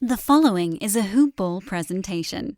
The following is a Hoop Ball presentation.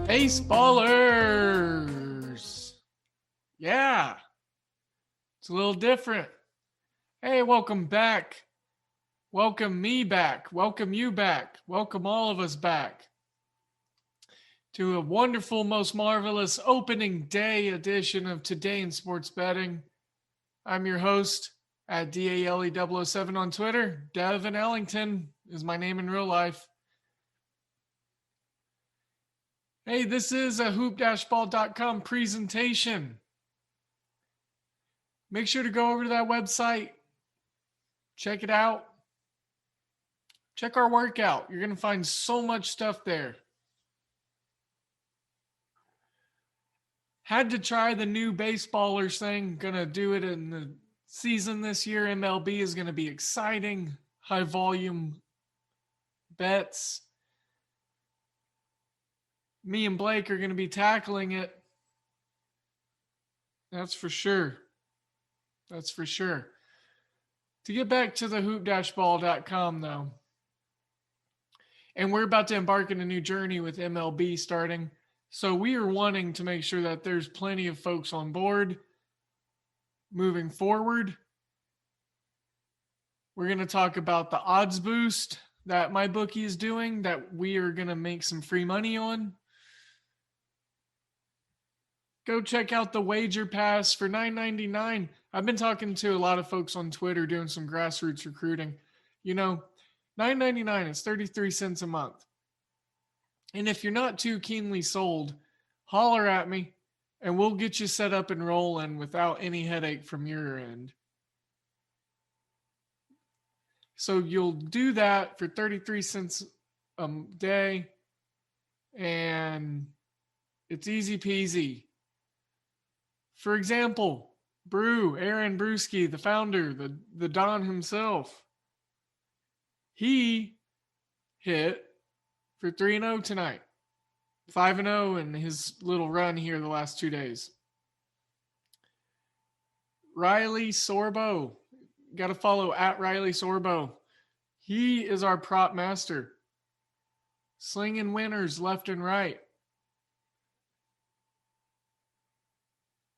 Baseballers! Yeah, it's a little different. Hey, welcome back. Welcome me back. Welcome you back. Welcome all of us back to a wonderful, most marvelous opening day edition of Today in Sports Betting. I'm your host at DALE007 on Twitter. Devin Ellington is my name in real life. Hey, this is a hoop-ball.com presentation. Make sure to go over to that website. Check it out. Check our workout. You're going to find so much stuff there. Had to try the new baseballers thing. Going to do it in the season this year. MLB is going to be exciting. High volume bets. Me and Blake are going to be tackling it. That's for sure. That's for sure. To get back to the hoop-ball.com, though, and we're about to embark on a new journey with MLB starting. So we are wanting to make sure that there's plenty of folks on board moving forward. We're going to talk about the odds boost that my bookie is doing that we are going to make some free money on. Go check out the wager pass for $9.99. I've been talking to a lot of folks on Twitter doing some grassroots recruiting. You know, $9.99 is 33 cents a month. And if you're not too keenly sold, holler at me and we'll get you set up and rolling without any headache from your end. So you'll do that for 33 cents a day and it's easy peasy. For example, Aaron Brewski, the founder, the Don himself, he hit for 3-0 tonight. 5-0 in his little run here the last 2 days. Riley Sorbo, got to follow at Riley Sorbo. He is our prop master. Slinging winners left and right.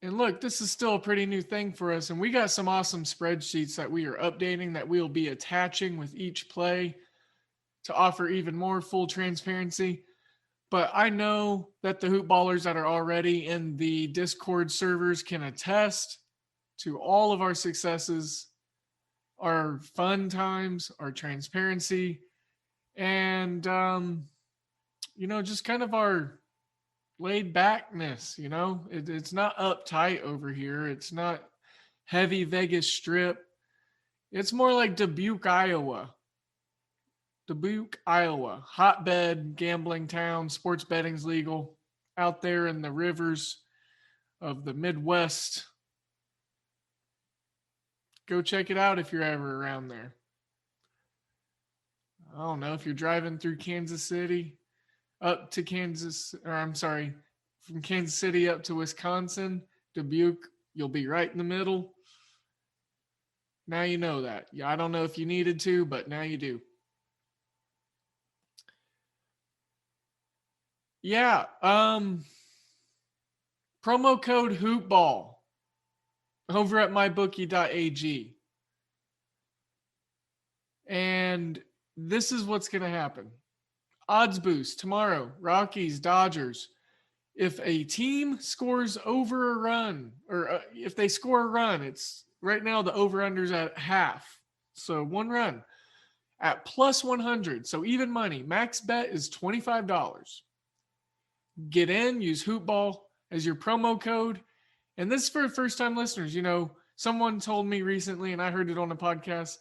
And look, this is still a pretty new thing for us. And we got some awesome spreadsheets that we are updating that we'll be attaching with each play to offer even more full transparency. But I know that the hoop ballers that are already in the Discord servers can attest to all of our successes, our fun times, our transparency, and, just kind of our laid backness, it's not uptight over here. It's not heavy Vegas strip. It's more like Dubuque, Iowa, hotbed gambling town. Sports betting's legal out there in the rivers of the Midwest. Go check it out if you're ever around there. I don't know if you're driving through Kansas City up to from Kansas City up to Wisconsin, Dubuque, you'll be right in the middle. Now you know that. Yeah, I don't know if you needed to, but now you do. Yeah, promo code HoopBall over at mybookie.ag. And this is what's going to happen. Odds boost tomorrow, Rockies, Dodgers. If a team scores over a run, or if they score a run, it's right now the over-under's at half. So one run at plus 100. So even money. Max bet is $25. Get in, use HoopBall as your promo code. And this is for first-time listeners. someone told me recently, and I heard it on a podcast,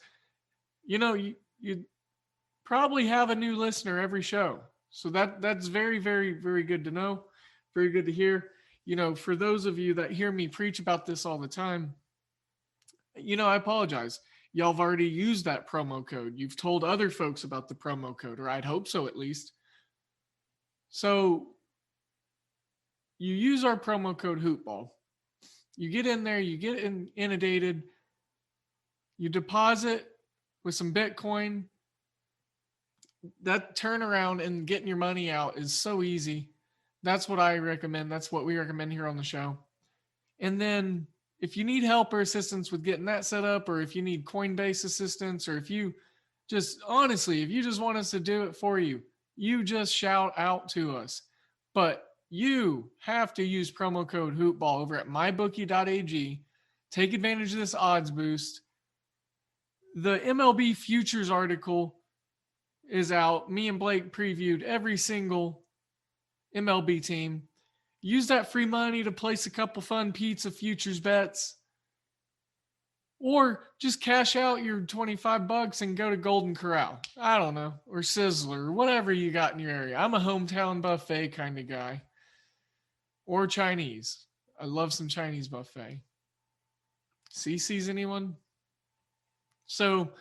you probably have a new listener every show. So that's very, very, very good to know. Very good to hear. For those of you that hear me preach about this all the time, I apologize. Y'all have already used that promo code. You've told other folks about the promo code, or I'd hope so at least. So you use our promo code HoopBall. You get in there, you get inundated, you deposit with some Bitcoin. That turnaround and getting your money out is so easy. That's what I recommend. That's what we recommend here on the show. And then if you need help or assistance with getting that set up, or if you need Coinbase assistance, or if you just want us to do it for you, you just shout out to us. But you have to use promo code HoopBall over at mybookie.ag. Take advantage of this odds boost. The MLB futures article is out. Me and Blake previewed every single MLB team. Use that free money to place a couple fun pizza futures bets. Or just cash out your $25 and go to Golden Corral. I don't know. Or Sizzler, or whatever you got in your area. I'm a hometown buffet kind of guy. Or Chinese. I love some Chinese buffet. CC's anyone? So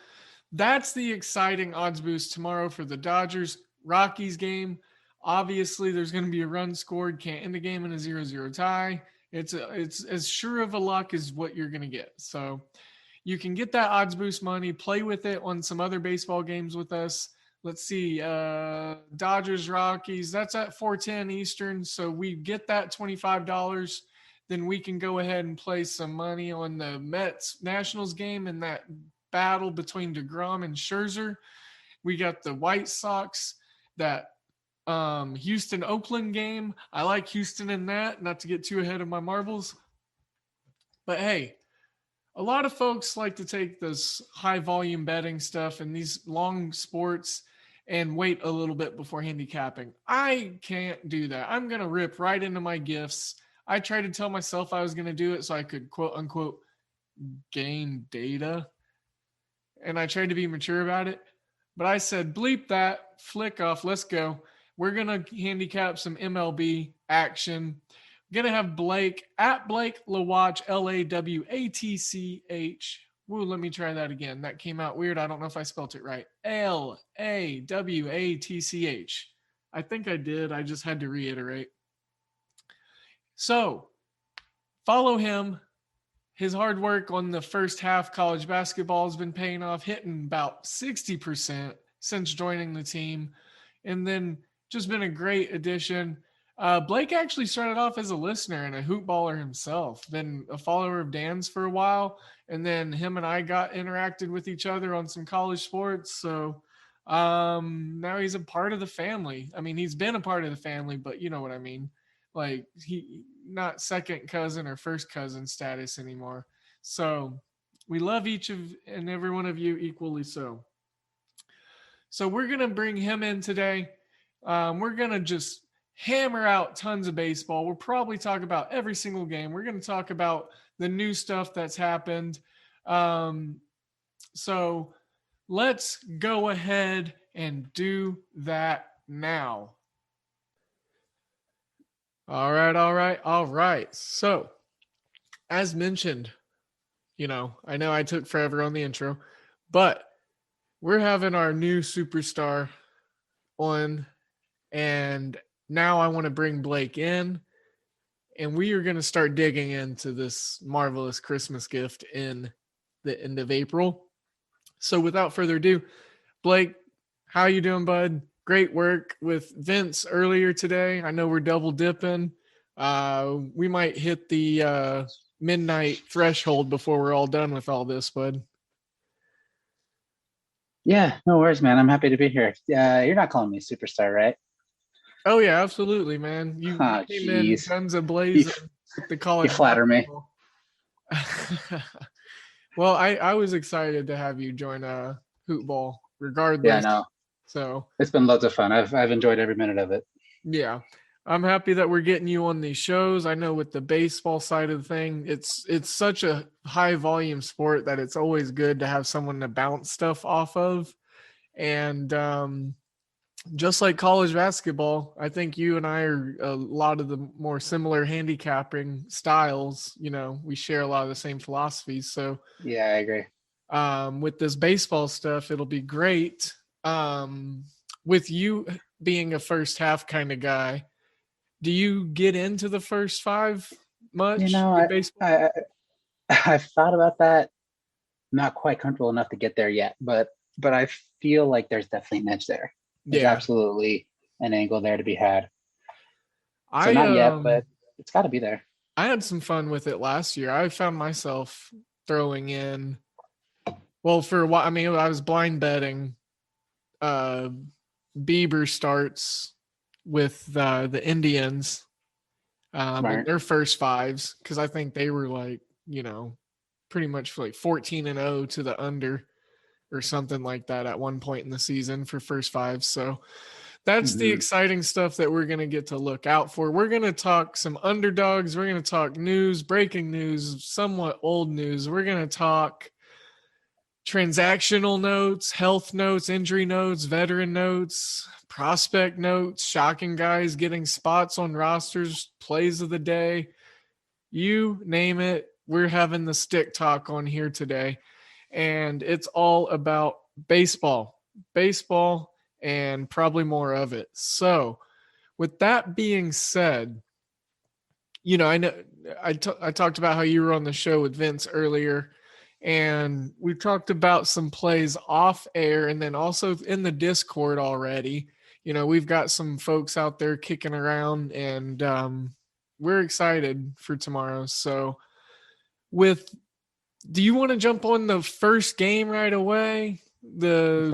that's the exciting odds boost tomorrow for the Dodgers Rockies game. Obviously, there's going to be a run scored. Can't end the game in a 0-0 tie. It's as sure of a luck as what you're going to get. So you can get that odds boost money, play with it on some other baseball games with us. Let's see, Dodgers Rockies. That's at 4:10 Eastern. So we get that $25. Then we can go ahead and play some money on the Mets Nationals game and that battle between DeGrom and Scherzer. We got the White Sox, that Houston Oakland game. I like Houston in that, not to get too ahead of my marbles. But hey, a lot of folks like to take this high volume betting stuff and these long sports and wait a little bit before handicapping. I can't do that. I'm going to rip right into my gifts. I tried to tell myself I was going to do it so I could quote unquote gain data. And I tried to be mature about it. But I said, bleep that, flick off, let's go. We're going to handicap some MLB action. We're going to have Blake at Blake Lawatch, Lawatch. Woo, let me try that again. That came out weird. I don't know if I spelt it right. Lawatch. I think I did. I just had to reiterate. So follow him. His hard work on the first half college basketball has been paying off, hitting about 60% since joining the team. And then just been a great addition. Blake actually started off as a listener and a hoop baller himself, been a follower of Dan's for a while. And then him and I got interacted with each other on some college sports. So now he's a part of the family. I mean, he's been a part of the family, but you know what I mean? Like he not second cousin or first cousin status anymore. So we love each of and every one of you equally so. So we're going to bring him in today. We're going to just hammer out tons of baseball. We'll probably talk about every single game. We're going to talk about the new stuff that's happened. So let's go ahead and do that now. All right. So as mentioned, I know I took forever on the intro, but we're having our new superstar on, and now I want to bring Blake in, and we are going to start digging into this marvelous Christmas gift in the end of April. So without further ado, Blake, how you doing, bud? Great work with Vince earlier today. I know we're double dipping. We might hit the midnight threshold before we're all done with all this, bud. Yeah, no worries, man. I'm happy to be here. You're not calling me superstar, right? Oh yeah, absolutely, man. You came in guns ablaze with the college. You flatter me. Well, I was excited to have you join Hoopball, regardless. Yeah, no. So it's been loads of fun. I've enjoyed every minute of it. Yeah. I'm happy that we're getting you on these shows. I know with the baseball side of the thing, it's such a high volume sport that it's always good to have someone to bounce stuff off of. And just like college basketball, I think you and I are a lot of the more similar handicapping styles. We share a lot of the same philosophies. So Yeah, I agree. with this baseball stuff, it'll be great. With you being a first half kind of guy, do you get into the first five You much know, with baseball? I've thought about that. Not quite comfortable enough to get there yet, but I feel like there's definitely an edge there. There's Yeah. absolutely an angle there to be had. So I not yet, but it's got to be there. I had some fun with it last year. I found myself throwing in, well, for a while. I mean, I was blind betting Bieber starts with the Indians in Smart. their first fives, because I think they were like, pretty much like 14-0 to the under or something like that at one point in the season for first fives. So that's the Hmm. exciting stuff that we're going to get to look out for. We're going to talk some underdogs. We're going to talk news, breaking news, somewhat old news. We're going to talk transactional notes, health notes, injury notes, veteran notes, prospect notes, shocking guys getting spots on rosters, plays of the day. You name it, we're having the stick talk on here today. And it's all about baseball, and probably more of it. So, with that being said, I know I talked about how you were on the show with Vince earlier, and we talked about some plays off air and then also in the Discord already. We've got some folks out there kicking around, and we're excited for tomorrow. So, with do you want to jump on the first game right away? The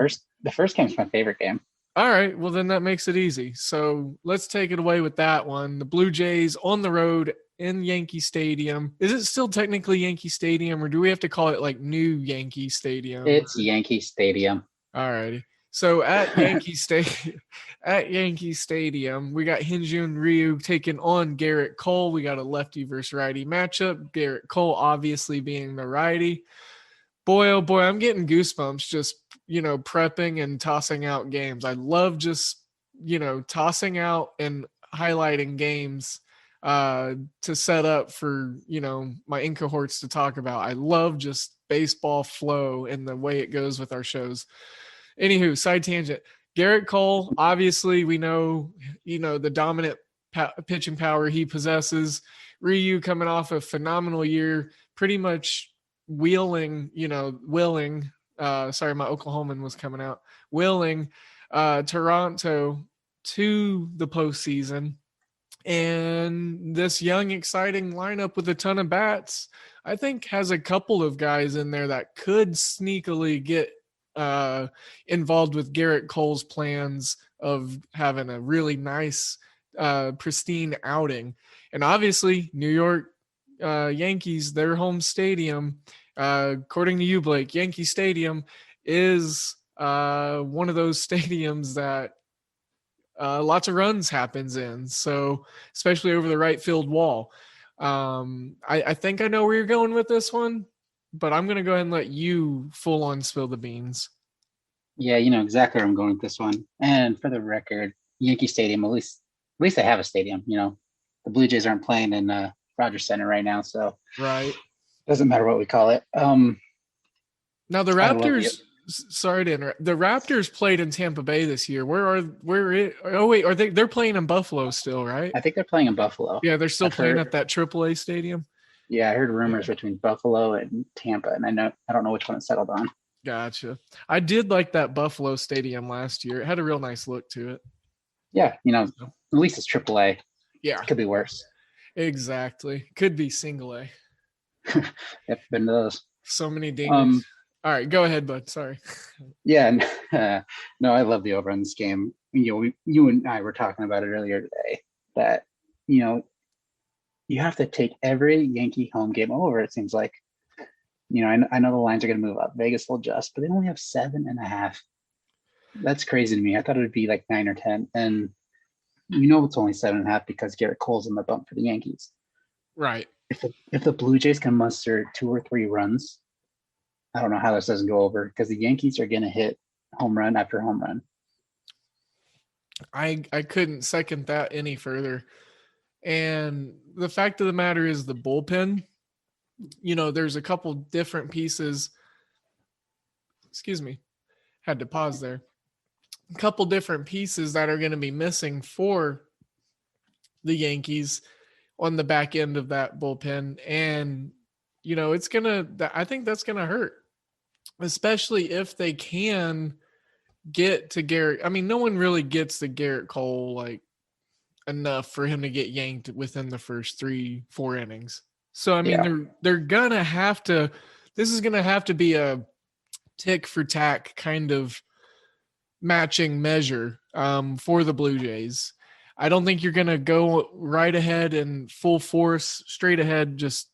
first game's my favorite game. All right, well then that makes it easy. So let's take it away with that one. The Blue Jays on the road in Yankee Stadium. Is it still technically Yankee Stadium, or do we have to call it like New Yankee Stadium? It's Yankee Stadium. All righty. So at Yankee Stadium, we got Hyunjin Ryu taking on Garrett Cole. We got a lefty versus righty matchup. Garrett Cole obviously being the righty. Boy, oh boy, I'm getting goosebumps just, prepping and tossing out games. I love just, tossing out and highlighting games to set up for, my in cohorts to talk about. I love just baseball flow and the way it goes with our shows. Anywho, side tangent. Garrett Cole, obviously, we know, the dominant pitching power he possesses. Ryu coming off a phenomenal year, pretty much willing, sorry, my Oklahoman was coming out, willing Toronto to the postseason. And this young, exciting lineup with a ton of bats, I think, has a couple of guys in there that could sneakily get involved with Garrett Cole's plans of having a really nice, pristine outing. And obviously, New York Yankees, their home stadium, according to you, Blake, Yankee Stadium is one of those stadiums that lots of runs happens in. So, especially over the right field wall. I think I know where you're going with this one, but I'm going to go ahead and let you full on spill the beans. Yeah, you know exactly where I'm going with this one. And for the record, Yankee Stadium, at least they have a stadium. The Blue Jays aren't playing in Rogers Center right now, so Right. doesn't matter what we call it. Now the Raptors. Sorry to interrupt. The Raptors played in Tampa Bay this year. They're playing in Buffalo still, right? I think they're playing in Buffalo. Yeah, they're still playing at that AAA stadium. Yeah, I heard rumors between Buffalo and Tampa, and I don't know which one it settled on. Gotcha. I did like that Buffalo stadium last year. It had a real nice look to it. Yeah, at least it's AAA. Yeah. It could be worse. Exactly. Could be single A. Yep, been to those. So many dingers. All right, go ahead, bud. Sorry. Yeah, no, I love the over on this game. You and I were talking about it earlier today that, you have to take every Yankee home game over, it seems like. I know the lines are going to move up. Vegas will adjust, but they only have 7.5. That's crazy to me. I thought it would be like 9 or 10. And You know it's only 7.5 because Garrett Cole's in the bump for the Yankees. Right. If the Blue Jays can muster 2 or 3 runs, I don't know how this doesn't go over because the Yankees are going to hit home run after home run. I couldn't second that any further. And the fact of the matter is the bullpen, there's a couple different pieces. Excuse me. Had to pause there. A couple different pieces that are going to be missing for the Yankees on the back end of that bullpen. And, I think that's going to hurt, especially if they can get to Garrett. I mean, no one really gets to Garrett Cole like enough for him to get yanked within the first 3-4 innings. So, I mean, they're going to have to, this is going to have to be a tick for tack kind of matching measure for the Blue Jays. I don't think you're going to go right ahead and full force straight ahead, just,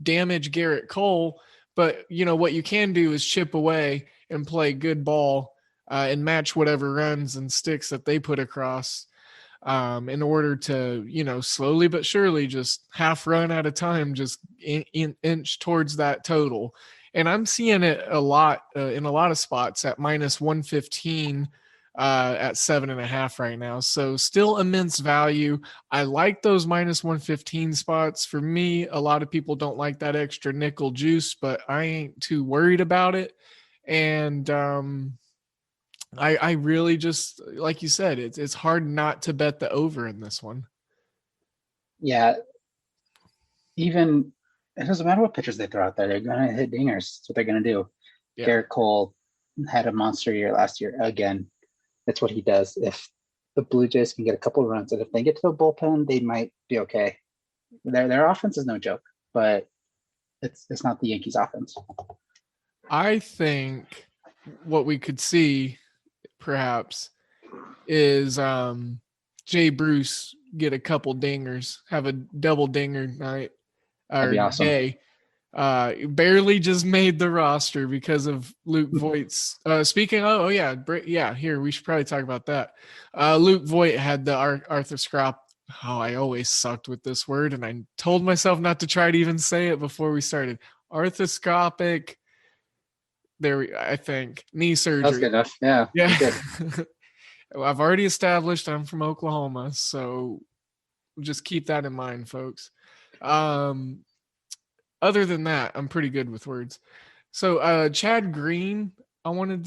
damage Garrett Cole. But, what you can do is chip away and play good ball and match whatever runs and sticks that they put across in order to, slowly but surely just half run at a time, just inch towards that total. And I'm seeing it a lot in a lot of spots at -115 at 7.5 right now. So still immense value. I like those -115 spots. For me, a lot of people don't like that extra nickel juice, but I ain't too worried about it. And I really just, like you said, it's hard not to bet the over in this one. Yeah. Even it doesn't matter what pitchers they throw out there. They're going to hit dingers. That's what they're going to do. Yeah. Garrett Cole had a monster year last year. Again, that's what he does. If the Blue Jays can get a couple of runs, and if they get to the bullpen, they might be okay. Their offense is no joke, but it's not the Yankees offense. I think what we could see perhaps is Jay Bruce get a couple dingers, have a double dinger night or awesome. day. Barely just made the roster because of Luke Voigt's. Speaking of, here we should probably talk about that. Luke Voigt had the arthroscopic. Oh, I always sucked with this word, and I told myself not to try to even say it before we started. Arthroscopic. I think knee surgery. That's good enough. Yeah. I've already established I'm from Oklahoma, so just keep that in mind, folks. Other than that, I'm pretty good with words. So Chad Green, I'm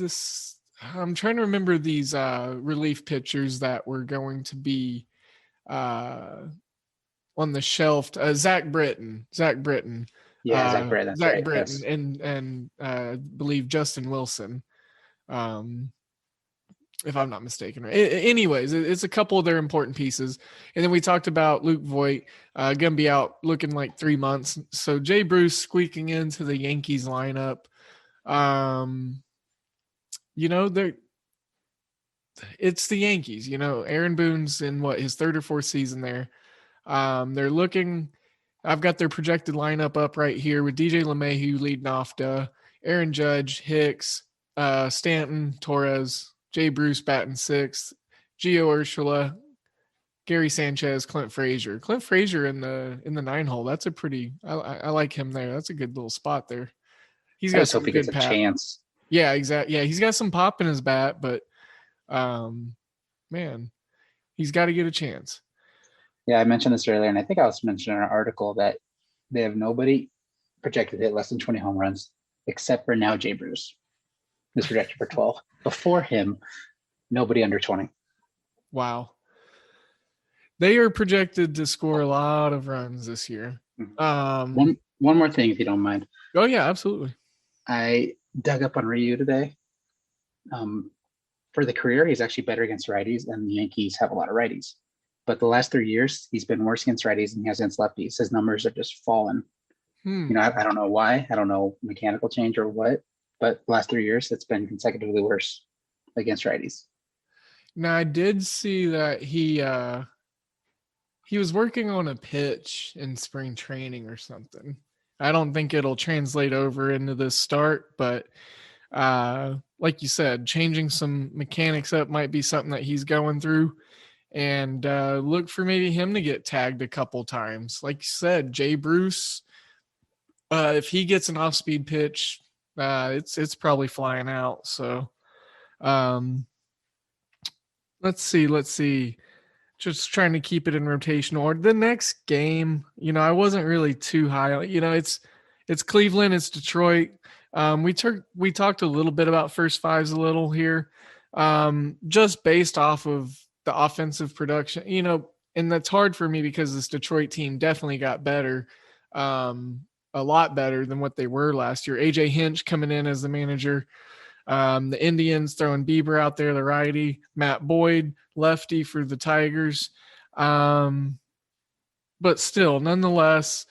trying to remember these relief pitchers that were going to be on the shelf. Zach Britton. Yeah, Zach Britton. Zach right, Britton yes. and I believe Justin Wilson. If I'm not mistaken. Anyways, it's a couple of their important pieces. And then we talked about Luke Voigt going to be out looking like 3 months. So Jay Bruce squeaking into the Yankees lineup. It's the Yankees. Aaron Boone's in his 3rd or 4th season there. They're looking. I've got their projected lineup up right here with DJ LeMahieu leading off Aaron Judge, Hicks, Stanton, Torres, Jay Bruce batting 6th, Gio Urshela, Gary Sanchez, Clint Frazier. Clint Frazier in the 9-hole. That's a pretty. I like him there. That's a good little spot there. He's got some good pop. Chance. Yeah, exactly. Yeah, he's got some pop in his bat, but man, he's got to get a chance. Yeah, I mentioned this earlier, and I think I was mentioning in an article that they have nobody projected to hit less than 20 home runs except for now Jay Bruce. Is projected for 12. Before him, nobody under 20. Wow. They are projected to score a lot of runs this year. One more thing, if you don't mind. Oh, yeah, absolutely. I dug up on Ryu today. For the career, he's actually better against righties, and the Yankees have a lot of righties. But the last 3 years, he's been worse against righties than he has against lefties. His numbers have just fallen. I don't know why. I don't know mechanical change or what. But the last 3 years, it's been consecutively worse against righties. Now, I did see that he was working on a pitch in spring training or something. I don't think it'll translate over into this start, but like you said, changing some mechanics up might be something that he's going through. and look for maybe him to get tagged a couple times. Like you said, Jay Bruce, if he gets an off-speed pitch, it's probably flying out. So um, let's see. Just trying to keep it in rotation order. The next game, I wasn't really too high. It's Cleveland, it's Detroit. We talked a little bit about first fives a little here, just based off of the offensive production. And that's hard for me because this Detroit team definitely got better, a lot better than what they were last year. AJ Hinch coming in as the manager. The Indians throwing Bieber out there, the righty, Matt Boyd, lefty for the Tigers. But still, nonetheless,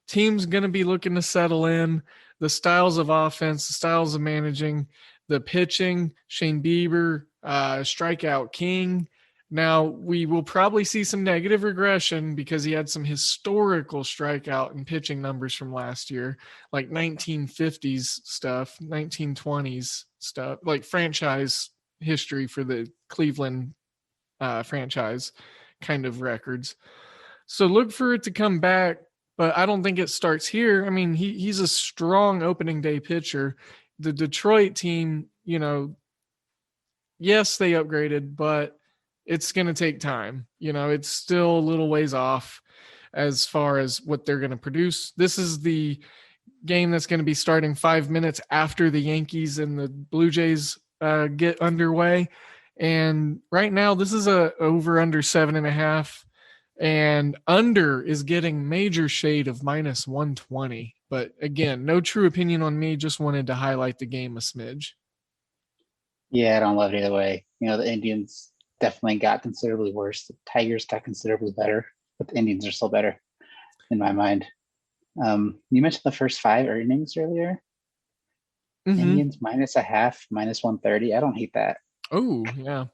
team's going to be looking to settle in. The styles of offense, the styles of managing, the pitching, Shane Bieber, strikeout king. Now, we will probably see some negative regression because he had some historical strikeout and pitching numbers from last year, like 1950s stuff, 1920s stuff, like franchise history for the Cleveland franchise kind of records. So look for it to come back, but I don't think it starts here. I mean, he's a strong opening day pitcher. The Detroit team, yes, they upgraded, but it's going to take time. It's still a little ways off as far as what they're going to produce. This is the game that's going to be starting 5 minutes after the Yankees and the Blue Jays get underway. And right now, this is a over under 7.5, and under is getting major shade of -120. But again, no true opinion on me. Just wanted to highlight the game a smidge. Yeah, I don't love it either way. The Indians definitely got considerably worse. The Tigers got considerably better, but the Indians are still better in my mind. You mentioned the first 5 innings earlier. Mm-hmm. Indians -0.5, -130. I don't hate that. Oh, yeah.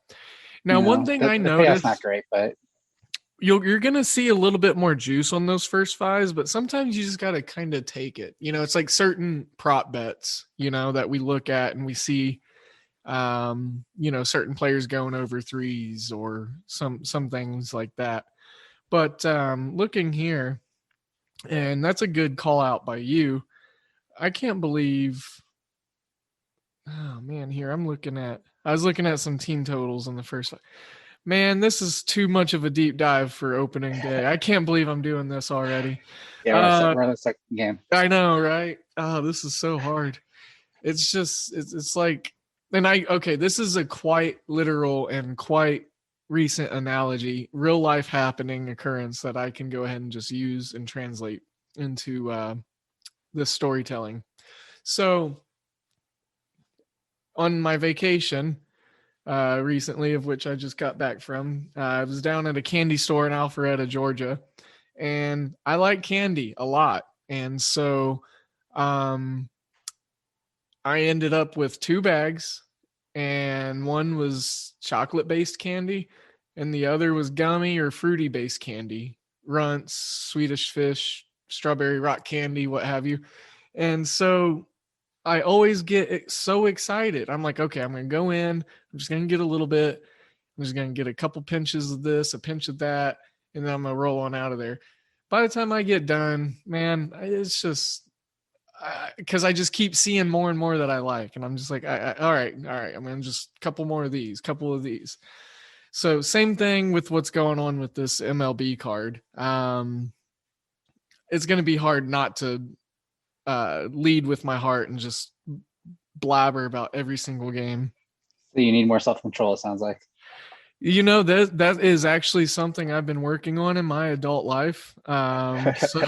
Now, one thing I noticed, not great, but you're going to see a little bit more juice on those first 5s, but sometimes you just got to kind of take it. It's like certain prop bets, that we look at and we see certain players going over 3s or some things like that. But looking here, and that's a good call out by you. I can't believe. Oh man, here I was looking at some team totals in the first. Man, this is too much of a deep dive for opening day. I can't believe I'm doing this already. Yeah, we're on the second game. I know, right? Oh, this is so hard. It's just it's like. And this is a quite literal and quite recent analogy, real life happening occurrence that I can go ahead and just use and translate into this storytelling. So on my vacation recently, of which I just got back from, I was down at a candy store in Alpharetta, Georgia, and I like candy a lot. And so I ended up with 2 bags, and one was chocolate-based candy, and the other was gummy or fruity-based candy, Runts, Swedish Fish, strawberry rock candy, what have you. And so I always get so excited. I'm like, okay, I'm going to go in. I'm just going to get a little bit. I'm just going to get a couple pinches of this, a pinch of that, and then I'm going to roll on out of there. By the time I get done, man, it's just because I just keep seeing more and more that I like. And I'm just like, all right. I'm going to just couple of these. So same thing with what's going on with this MLB card. It's going to be hard not to lead with my heart and just blabber about every single game. So you need more self-control, it sounds like. That is actually something I've been working on in my adult life. So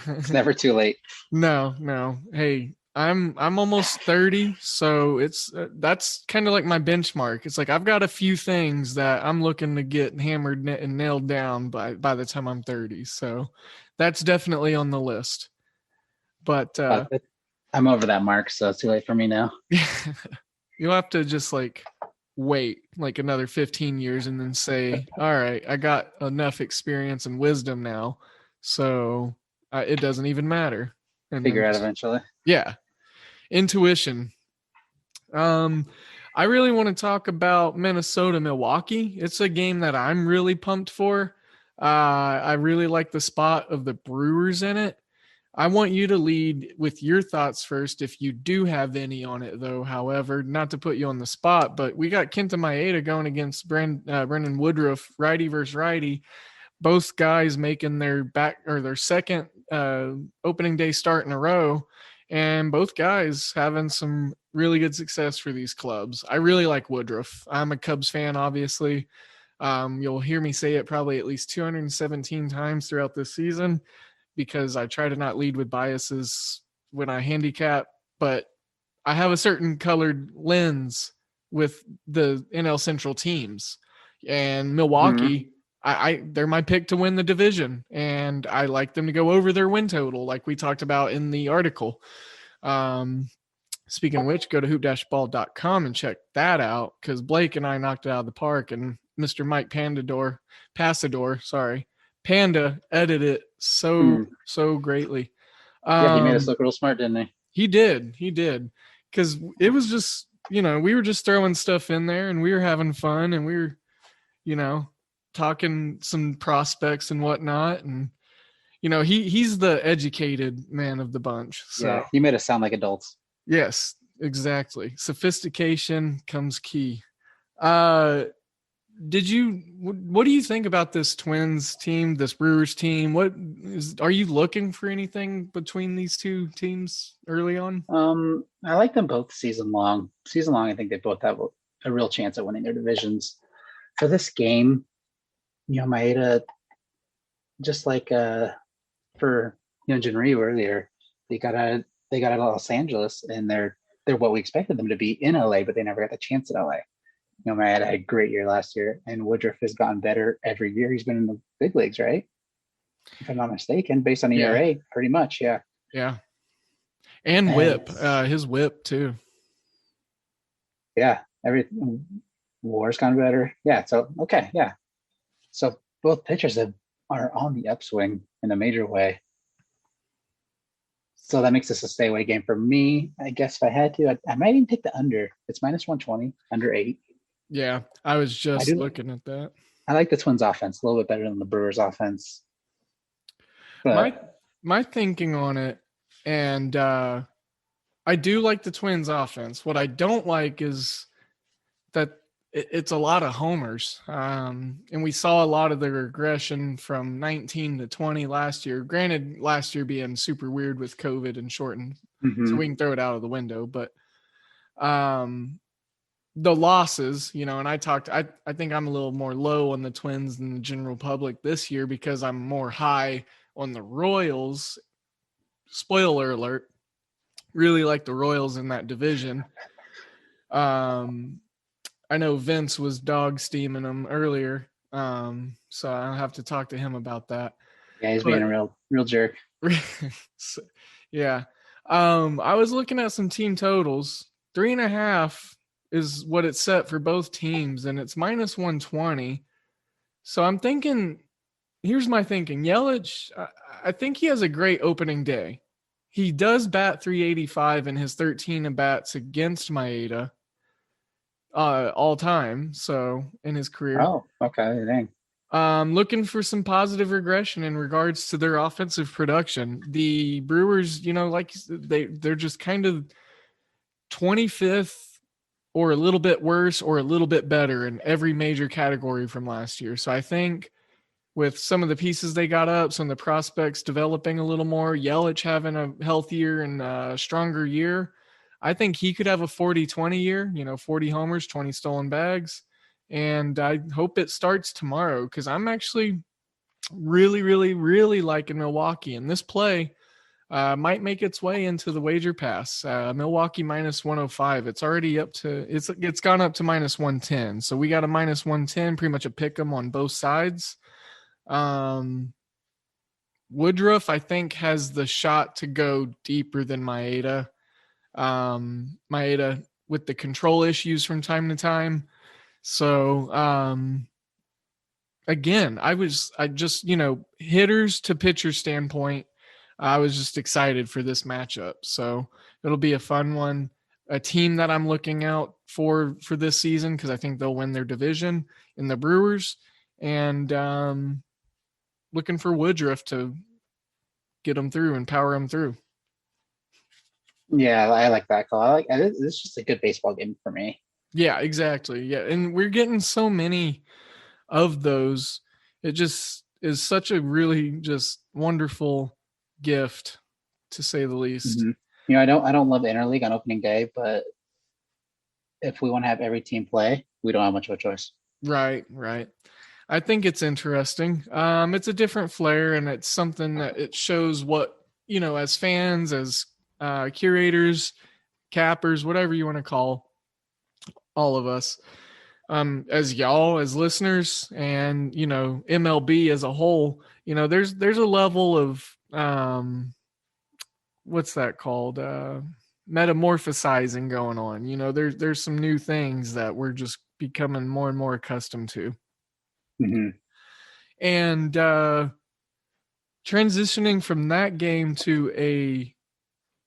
it's never too late. No. Hey, I'm almost 30, so it's that's kind of like my benchmark. It's like I've got a few things that I'm looking to get hammered and nailed down by the time I'm 30. So that's definitely on the list. But I'm over that mark, so it's too late for me now. You'll have to just wait another 15 years and then say, all right, I got enough experience and wisdom now, so it doesn't even matter. And figure out eventually. Yeah. Intuition. I really want to talk about Minnesota, Milwaukee. It's a game that I'm really pumped for. I really like the spot of the Brewers in it. I want you to lead with your thoughts first, if you do have any on it, though. However, not to put you on the spot, but we got Kenta Maeda going against Brendan Woodruff, righty versus righty. Both guys making their second opening day start in a row, and both guys having some really good success for these clubs. I really like Woodruff. I'm a Cubs fan, obviously. You'll hear me say it probably at least 217 times throughout this season, because I try to not lead with biases when I handicap, but I have a certain colored lens with the NL Central teams. And Milwaukee, they're my pick to win the division, and I like them to go over their win total, like we talked about in the article. Speaking of which, go to hoop-ball.com and check that out, because Blake and I knocked it out of the park, and Mr. Mike Panda edited it so greatly. Yeah, he made us look real smart, didn't he? He did. Because it was just, we were just throwing stuff in there, and we were having fun, and we were, talking some prospects and whatnot. And, he's the educated man of the bunch. So. Yeah, he made us sound like adults. Yes, exactly. Sophistication comes key. What do you think about this Twins team, this Brewers team? Are you looking for anything between these two teams early on? I like them both season long. I think they both have a real chance at winning their divisions. For this game, Maeda, just like for Jinryu earlier, they got out of Los Angeles, and they're what we expected them to be in LA, but they never got the chance in LA. Maeda had a great year last year, and Woodruff has gotten better every year. He's been in the big leagues, right? If I'm not mistaken, based on ERA, pretty much, yeah. Yeah. And whip, his whip too. Yeah, WAR's gone better. Yeah, so, okay, yeah. So both pitchers are on the upswing in a major way. So that makes this a stay away game for me. I guess if I had to, I might even take the under. It's -120, under 8. Yeah, I was just looking at that. I like the Twins offense a little bit better than the Brewers offense. But my thinking on it, and I do like the Twins offense. What I don't like is that it's a lot of homers. And we saw a lot of the regression from 19 to 20 last year. Granted, last year being super weird with COVID and shortened, so we can throw it out of the window. But the losses, and I think I'm a little more low on the Twins than the general public this year, because I'm more high on the Royals. Spoiler alert, really like the Royals in that division. I know Vince was dog steaming them earlier, so I'll have to talk to him about that. Yeah, he's being a real jerk. So, yeah. I was looking at some team totals. 3.5 is what it's set for both teams, and it's -120. So I'm thinking, here's my thinking. Yelich, I think he has a great opening day. He does bat .385 in his 13 at-bats against Maeda all time, so in his career. Oh, okay, dang. Looking for some positive regression in regards to their offensive production. The Brewers, they're just kind of 25th or a little bit worse or a little bit better in every major category from last year. So I think with some of the pieces they got up, some of the prospects developing a little more, Yelich having a healthier and stronger year, I think he could have a 40-20 year, 40 homers, 20 stolen bags. And I hope it starts tomorrow, because I'm actually really, really, really liking Milwaukee. And this play might make its way into the wager pass. Milwaukee -105. It's already up to it's gone up to -110. So we got a -110, pretty much a pick 'em on both sides. Woodruff, I think, has the shot to go deeper than Maeda. Maeda with the control issues from time to time. So again, I just hitters to pitcher standpoint, I was just excited for this matchup. So it'll be a fun one. a team that I'm looking out for this season because I think they'll win their division in the Brewers, and looking for Woodruff to get them through and power them through. Yeah, I like that call. It's just a good baseball game for me. Yeah, exactly. Yeah, and we're getting so many of those. It just is such a really just wonderful gift, to say the least. Mm-hmm. I don't love interleague on opening day, but if we want to have every team play, we don't have much of a choice. Right. I think it's interesting. It's a different flair, and it's something that it shows what, as fans, as curators, cappers, whatever you want to call all of us, as y'all, as listeners, and, MLB as a whole, there's a level of, what's that called? Metamorphosizing going on. There's some new things that we're just becoming more and more accustomed to. Mm-hmm. And transitioning from that game to a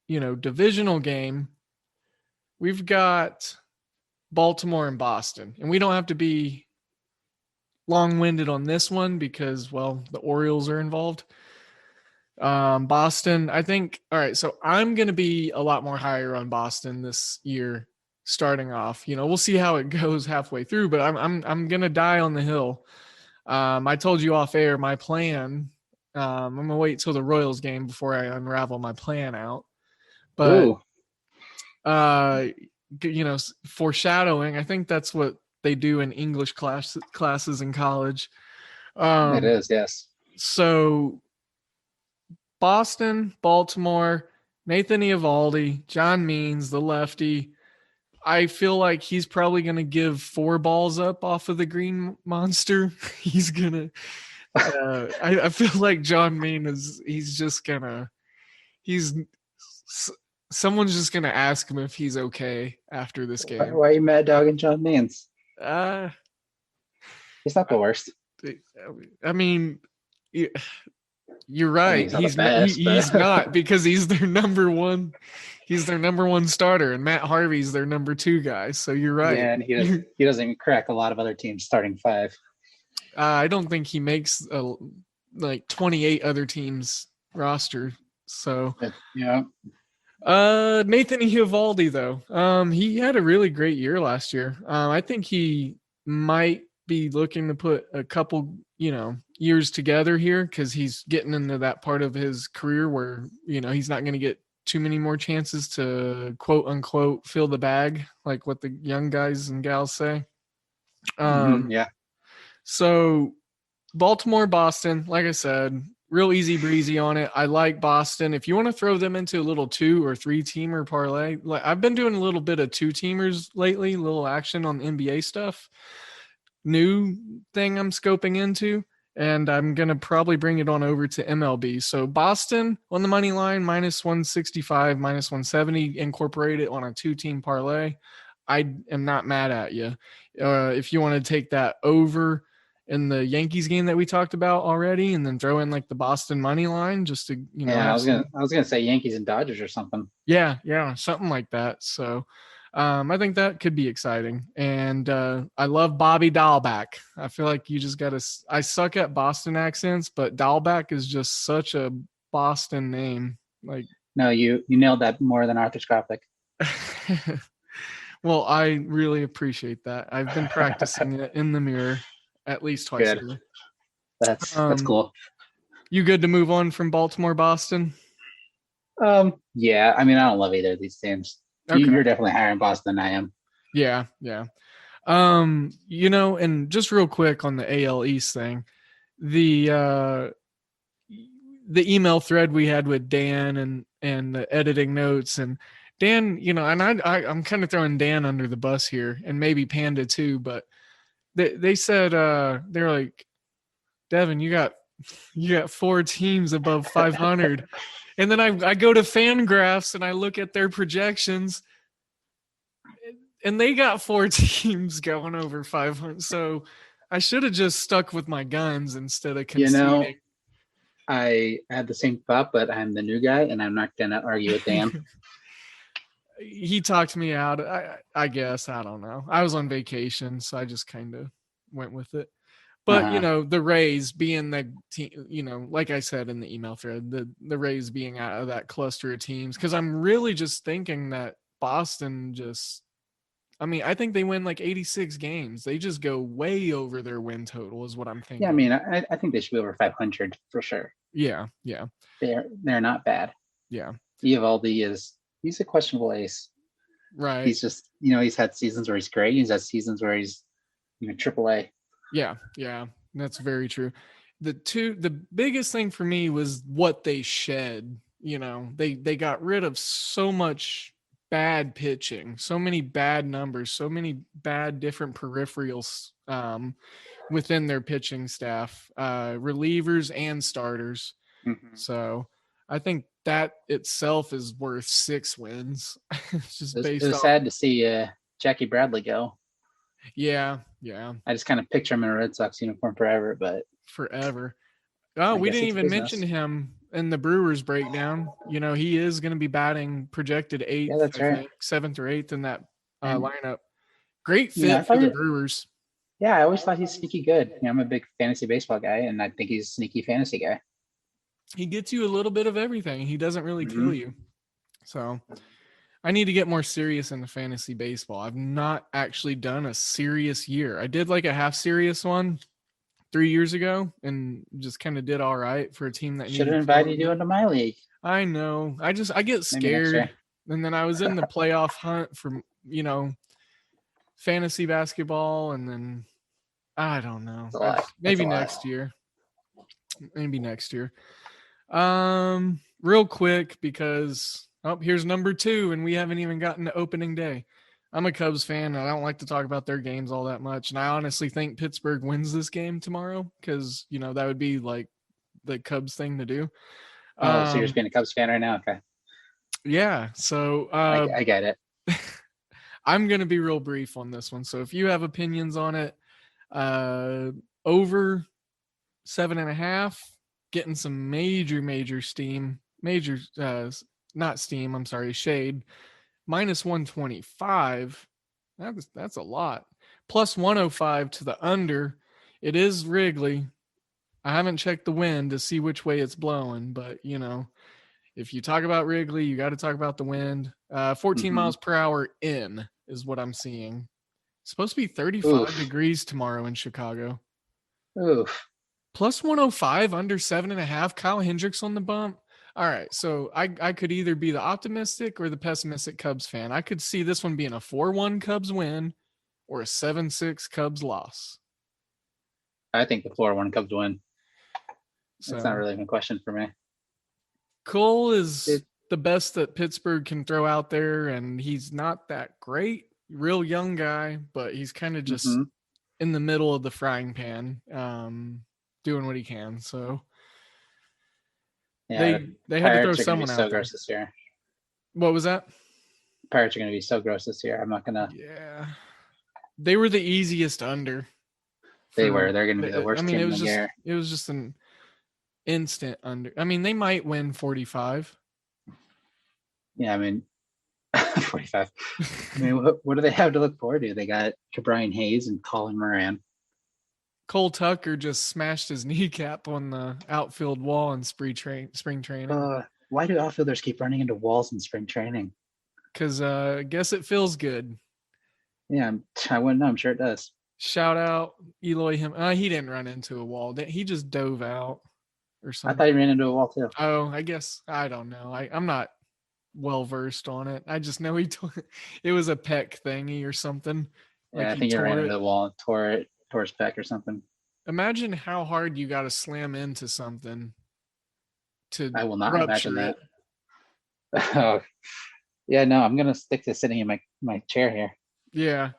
divisional game, we've got Baltimore and Boston, and we don't have to be long-winded on this one because, well, the Orioles are involved. Boston, I think. All right, so I'm going to be a lot more higher on Boston this year starting off. We'll see how it goes halfway through, but I'm going to die on the hill. I told you off air my plan. I'm going to wait till the Royals game before I unravel my plan out. But foreshadowing, I think that's what they do in English classes in college. It is, yes. So Boston, Baltimore, Nathan Eovaldi, John Means, the lefty. I feel like he's probably going to give 4 balls up off of the Green Monster. He's going to I feel like John Means someone's just going to ask him if he's okay after this game. Why are you mad dogging John Means? He's not the worst. I mean, you're right. He's not because he's their number one. He's their number one starter, and Matt Harvey's their number 2 guy. So you're right. Yeah, and he doesn't even crack a lot of other teams starting 5. I don't think he makes like 28 other teams roster. So yeah. Nathan Eovaldi though, he had a really great year last year. I think he might be looking to put a couple, years together here because he's getting into that part of his career where, he's not going to get too many more chances to quote unquote fill the bag, like what the young guys and gals say. Yeah. So Baltimore, Boston, like I said, real easy breezy on it. I like Boston. If you want to throw them into a little 2 or 3 teamer parlay, like I've been doing a little bit of 2 teamers lately, little action on NBA stuff. New thing I'm scoping into, and I'm going to probably bring it on over to MLB. So Boston on the money line, -165, -170, incorporate it on a 2-team parlay. I am not mad at you. If you want to take that over in the Yankees game that we talked about already, and then throw in like the Boston money line just to, I was gonna say Yankees and Dodgers or something. Yeah, something like that. So I think that could be exciting. And I love Bobby Dahlback. I feel like you just I suck at Boston accents, but Dahlback is just such a Boston name. Like, no, you nailed that more than arthroscopic. Well, I really appreciate that. I've been practicing it in the mirror at least twice a day. That's cool. You good to move on from Baltimore, Boston? Yeah. I mean, I don't love either of these teams. Okay. You're definitely higher in Boston than I am. Yeah. And just real quick on the AL East thing, the email thread we had with Dan and the editing notes, and Dan, and I'm kind of throwing Dan under the bus here, and maybe Panda too, but they said they're like, Devin, you got 4 teams above 500. And then I go to Fangraphs and I look at their projections, and they got 4 teams going over 500. So I should have just stuck with my guns instead of conceding. I had the same thought, but I'm the new guy, and I'm not going to argue with Dan. he talked me out. I guess. I don't know. I was on vacation, so I just kind of went with it. But the Rays being the team, like I said in the email thread, the Rays being out of that cluster of teams, because I'm really just thinking that Boston I think they win like 86 games. They just go way over their win total, is what I'm thinking. Yeah, I mean, I think they should be over 500 for sure. Yeah. They're not bad. Yeah. Gilvaldi he's a questionable ace. Right. He's just, he's had seasons where he's great. He's had seasons where he's, AAA. Yeah, that's very true. The biggest thing for me was what they shed. They got rid of so much bad pitching, so many bad numbers, so many bad different peripherals within their pitching staff, relievers and starters. Mm-hmm. So I think that itself is worth 6 wins. It's just it was sad to see Jackie Bradley go. Yeah. I just kind of picture him in a Red Sox uniform forever. Oh, we didn't even mention him in the Brewers breakdown. He is going to be batting projected 8th, yeah, that's right. 7th or 8th in that lineup. Great fit for the Brewers. Yeah, I always thought he's sneaky good. I'm a big fantasy baseball guy, and I think he's a sneaky fantasy guy. He gets you a little bit of everything. He doesn't really kill you. So I need to get more serious into fantasy baseball. I've not actually done a serious year. I did like a half serious one 3 years ago and just kind of did all right for a team that should have invited you into my league. I know. I get scared. And then I was in the playoff hunt for, fantasy basketball. And then I don't know. Maybe next year. Real quick, because here's number 2, and we haven't even gotten to opening day. I'm a Cubs fan, and I don't like to talk about their games all that much. And I honestly think Pittsburgh wins this game tomorrow because, that would be like the Cubs thing to do. So you're just being a Cubs fan right now? Okay. Yeah. So I get it. I'm going to be real brief on this one. So if you have opinions on it, over 7.5, getting some major steam, shade. Minus 125. That's a lot. Plus 105 to the under. It is Wrigley. I haven't checked the wind to see which way it's blowing, but if you talk about Wrigley, you got to talk about the wind. 14 miles per hour in is what I'm seeing. It's supposed to be 35 degrees tomorrow in Chicago. Oof. Plus 105, under 7.5. Kyle Hendricks on the bump. All right, so I could either be the optimistic or the pessimistic Cubs fan. I could see this one being a 4-1 Cubs win or a 7-6 Cubs loss. I think the 4-1 Cubs win. That's not really even a question for me. Cole is the best that Pittsburgh can throw out there, and he's not that great. Real young guy, but he's kind of just in the middle of the frying pan, doing what he can. So yeah, they had to throw someone out there. Gross this year. What was that? Pirates are going to be so gross this year. I'm not going to. Yeah, they were the easiest under. They're going to be the worst team in the year. It was just an instant under. They might win 45. Yeah, 45. What do they have to look forward to? They got Brian Hayes and Colin Moran. Cole Tucker just smashed his kneecap on the outfield wall in spring training. Why do outfielders keep running into walls in spring training? Because I guess it feels good. Yeah, I wouldn't know. I'm sure it does. Shout out Eloy him. He didn't run into a wall. He just dove out or something. I thought he ran into a wall too. Oh, I guess. I don't know. I'm not well versed on it. I just know it was a pec thingy or something. Yeah, I think he ran into the wall and tore his pec or something. Imagine how hard you got to slam into something to. I will not imagine that. Oh, yeah, no, I'm gonna stick to sitting in my chair here. Yeah.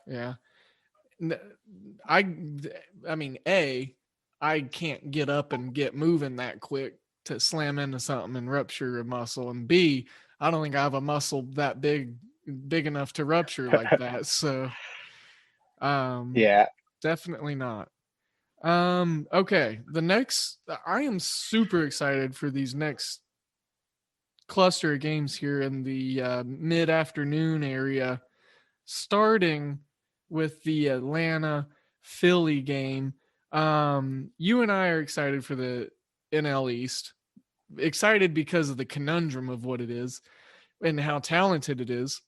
I can't get up and get moving that quick to slam into something and rupture a muscle, and B, I don't think I have a muscle that big enough to rupture like that. So, yeah, definitely not. Okay, I am super excited for these next cluster of games here in the mid-afternoon area, starting with the Atlanta Philly game. You and I are excited for the NL East. Excited because of the conundrum of what it is and how talented it is.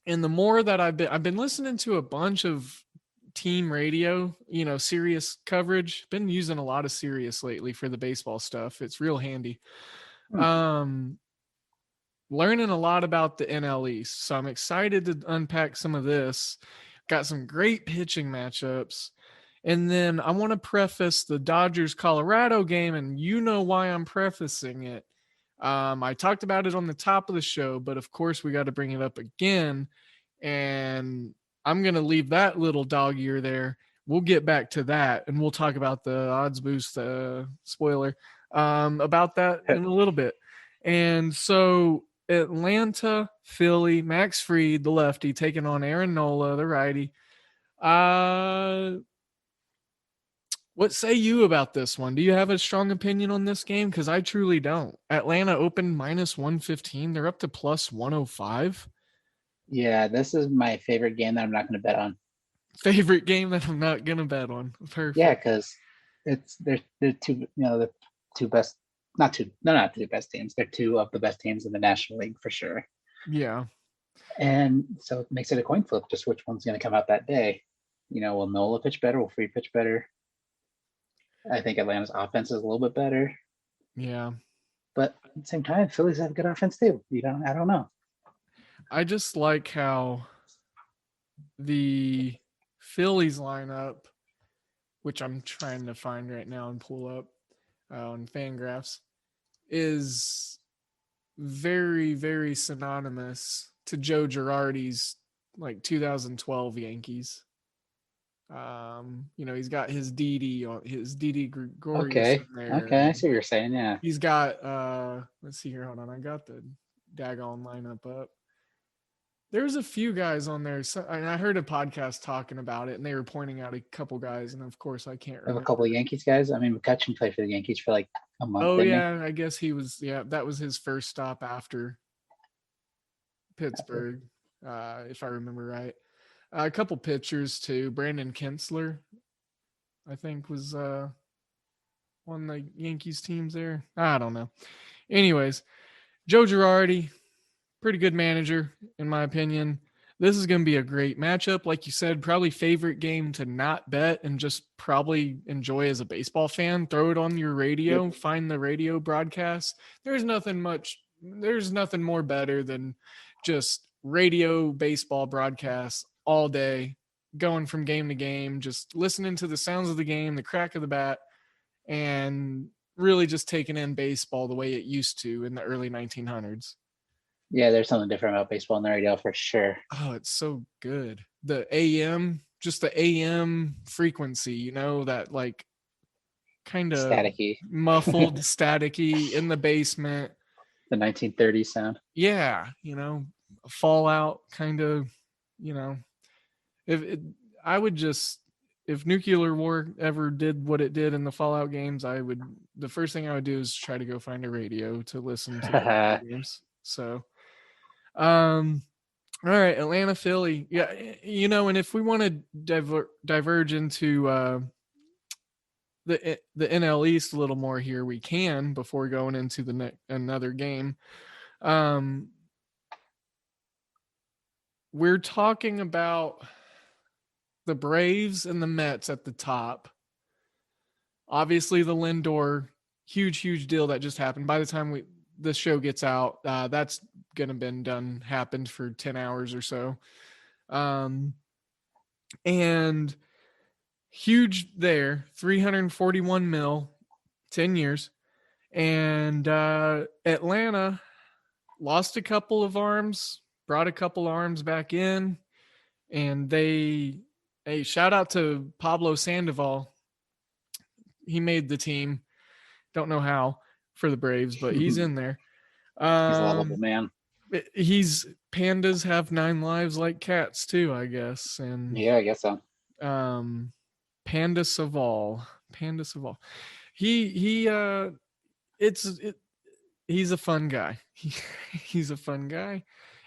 And the more that I've been listening to a bunch of team radio, Sirius coverage. Been using a lot of Sirius lately for the baseball stuff. It's real handy. Learning a lot about the NL East. So I'm excited to unpack some of this. Got some great pitching matchups. And then I want to preface the Dodgers Colorado game, and you know why I'm prefacing it. I talked about it on the top of the show, but of course we got to bring it up again. And I'm going to leave that little dog ear there. We'll get back to that, and we'll talk about the odds boost spoiler about that in a little bit. And so Atlanta, Philly, Max Fried, the lefty, taking on Aaron Nola, the righty. What say you about this one? Do you have a strong opinion on this game? Because I truly don't. Atlanta opened minus 115. They're up to plus 105. Yeah, this is my favorite game that I'm not going to bet on. Favorite game that I'm not going to bet on. Perfect. Yeah, because they're two, the two best, not two best teams. They're two of the best teams in the National League for sure. Yeah. And so it makes it a coin flip, just which one's going to come out that day. Will Nola pitch better? Will Fried pitch better? I think Atlanta's offense is a little bit better. Yeah. But at the same time, Phillies have good offense too. I don't know. I just like how the Phillies lineup, which I'm trying to find right now and pull up on Fangraphs, is very, very synonymous to Joe Girardi's 2012 Yankees. He's got his Didi Gregorius in there. Okay, I see what you're saying. Yeah, he's got let's see here. Hold on, I got the daggone lineup up. There's a few guys on there. So, I heard a podcast talking about it, and they were pointing out a couple guys, and of course, I can't remember. A couple of Yankees guys. I mean, McCutcheon played for the Yankees for a month. Oh yeah, I guess he was. Yeah, that was his first stop after Pittsburgh, if I remember right. A couple pitchers too. Brandon Kinsler, I think, was one of the Yankees teams there. I don't know. Anyways, Joe Girardi, pretty good manager in my opinion. This is going to be a great matchup. Like you said, probably favorite game to not bet and just probably enjoy as a baseball fan. Throw it on your radio, find the radio broadcast. There's nothing more better than just radio baseball broadcasts all day, going from game to game, just listening to the sounds of the game, the crack of the bat, and really just taking in baseball the way it used to in the early 1900s. Yeah, there's something different about baseball on the radio for sure. Oh, it's so good. The AM, just the AM frequency, that kind of staticky, muffled, staticky in the basement. The 1930s sound. Yeah, Fallout kind of, if nuclear war ever did what it did in the Fallout games, the first thing I would do is try to go find a radio to listen to the games. So, all right, Atlanta, Philly. Yeah. And if we want to diverge into, the NL East a little more here, we can before going into another game. We're talking about the Braves and the Mets at the top. Obviously, the Lindor, huge deal that just happened. By the time this show gets out, that's gonna happened for 10 hours or so. And huge there, 341 mil, 10 years. And Atlanta lost a couple of arms, brought a couple arms back in, and shout out to Pablo Sandoval. He made the team. Don't know how for the Braves, but he's in there. He's a lovable man. Pandas have 9 lives like cats too, I guess. And yeah, I guess so. Panda Saval. he's a fun guy. He's a fun guy.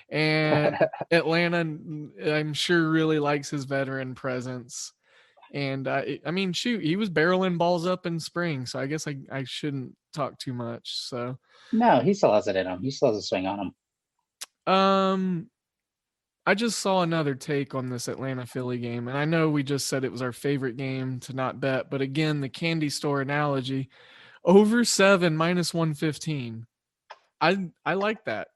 And Atlanta, I'm sure, really likes his veteran presence. And I mean, shoot, he was barreling balls up in spring, so I guess I shouldn't talk too much. So, No, he still has it in him. He still has a swing on him. I just saw another take on this Atlanta Philly game, and I know we just said it was our favorite game to not bet, but again, the candy store analogy, over 7 minus 115. I like that.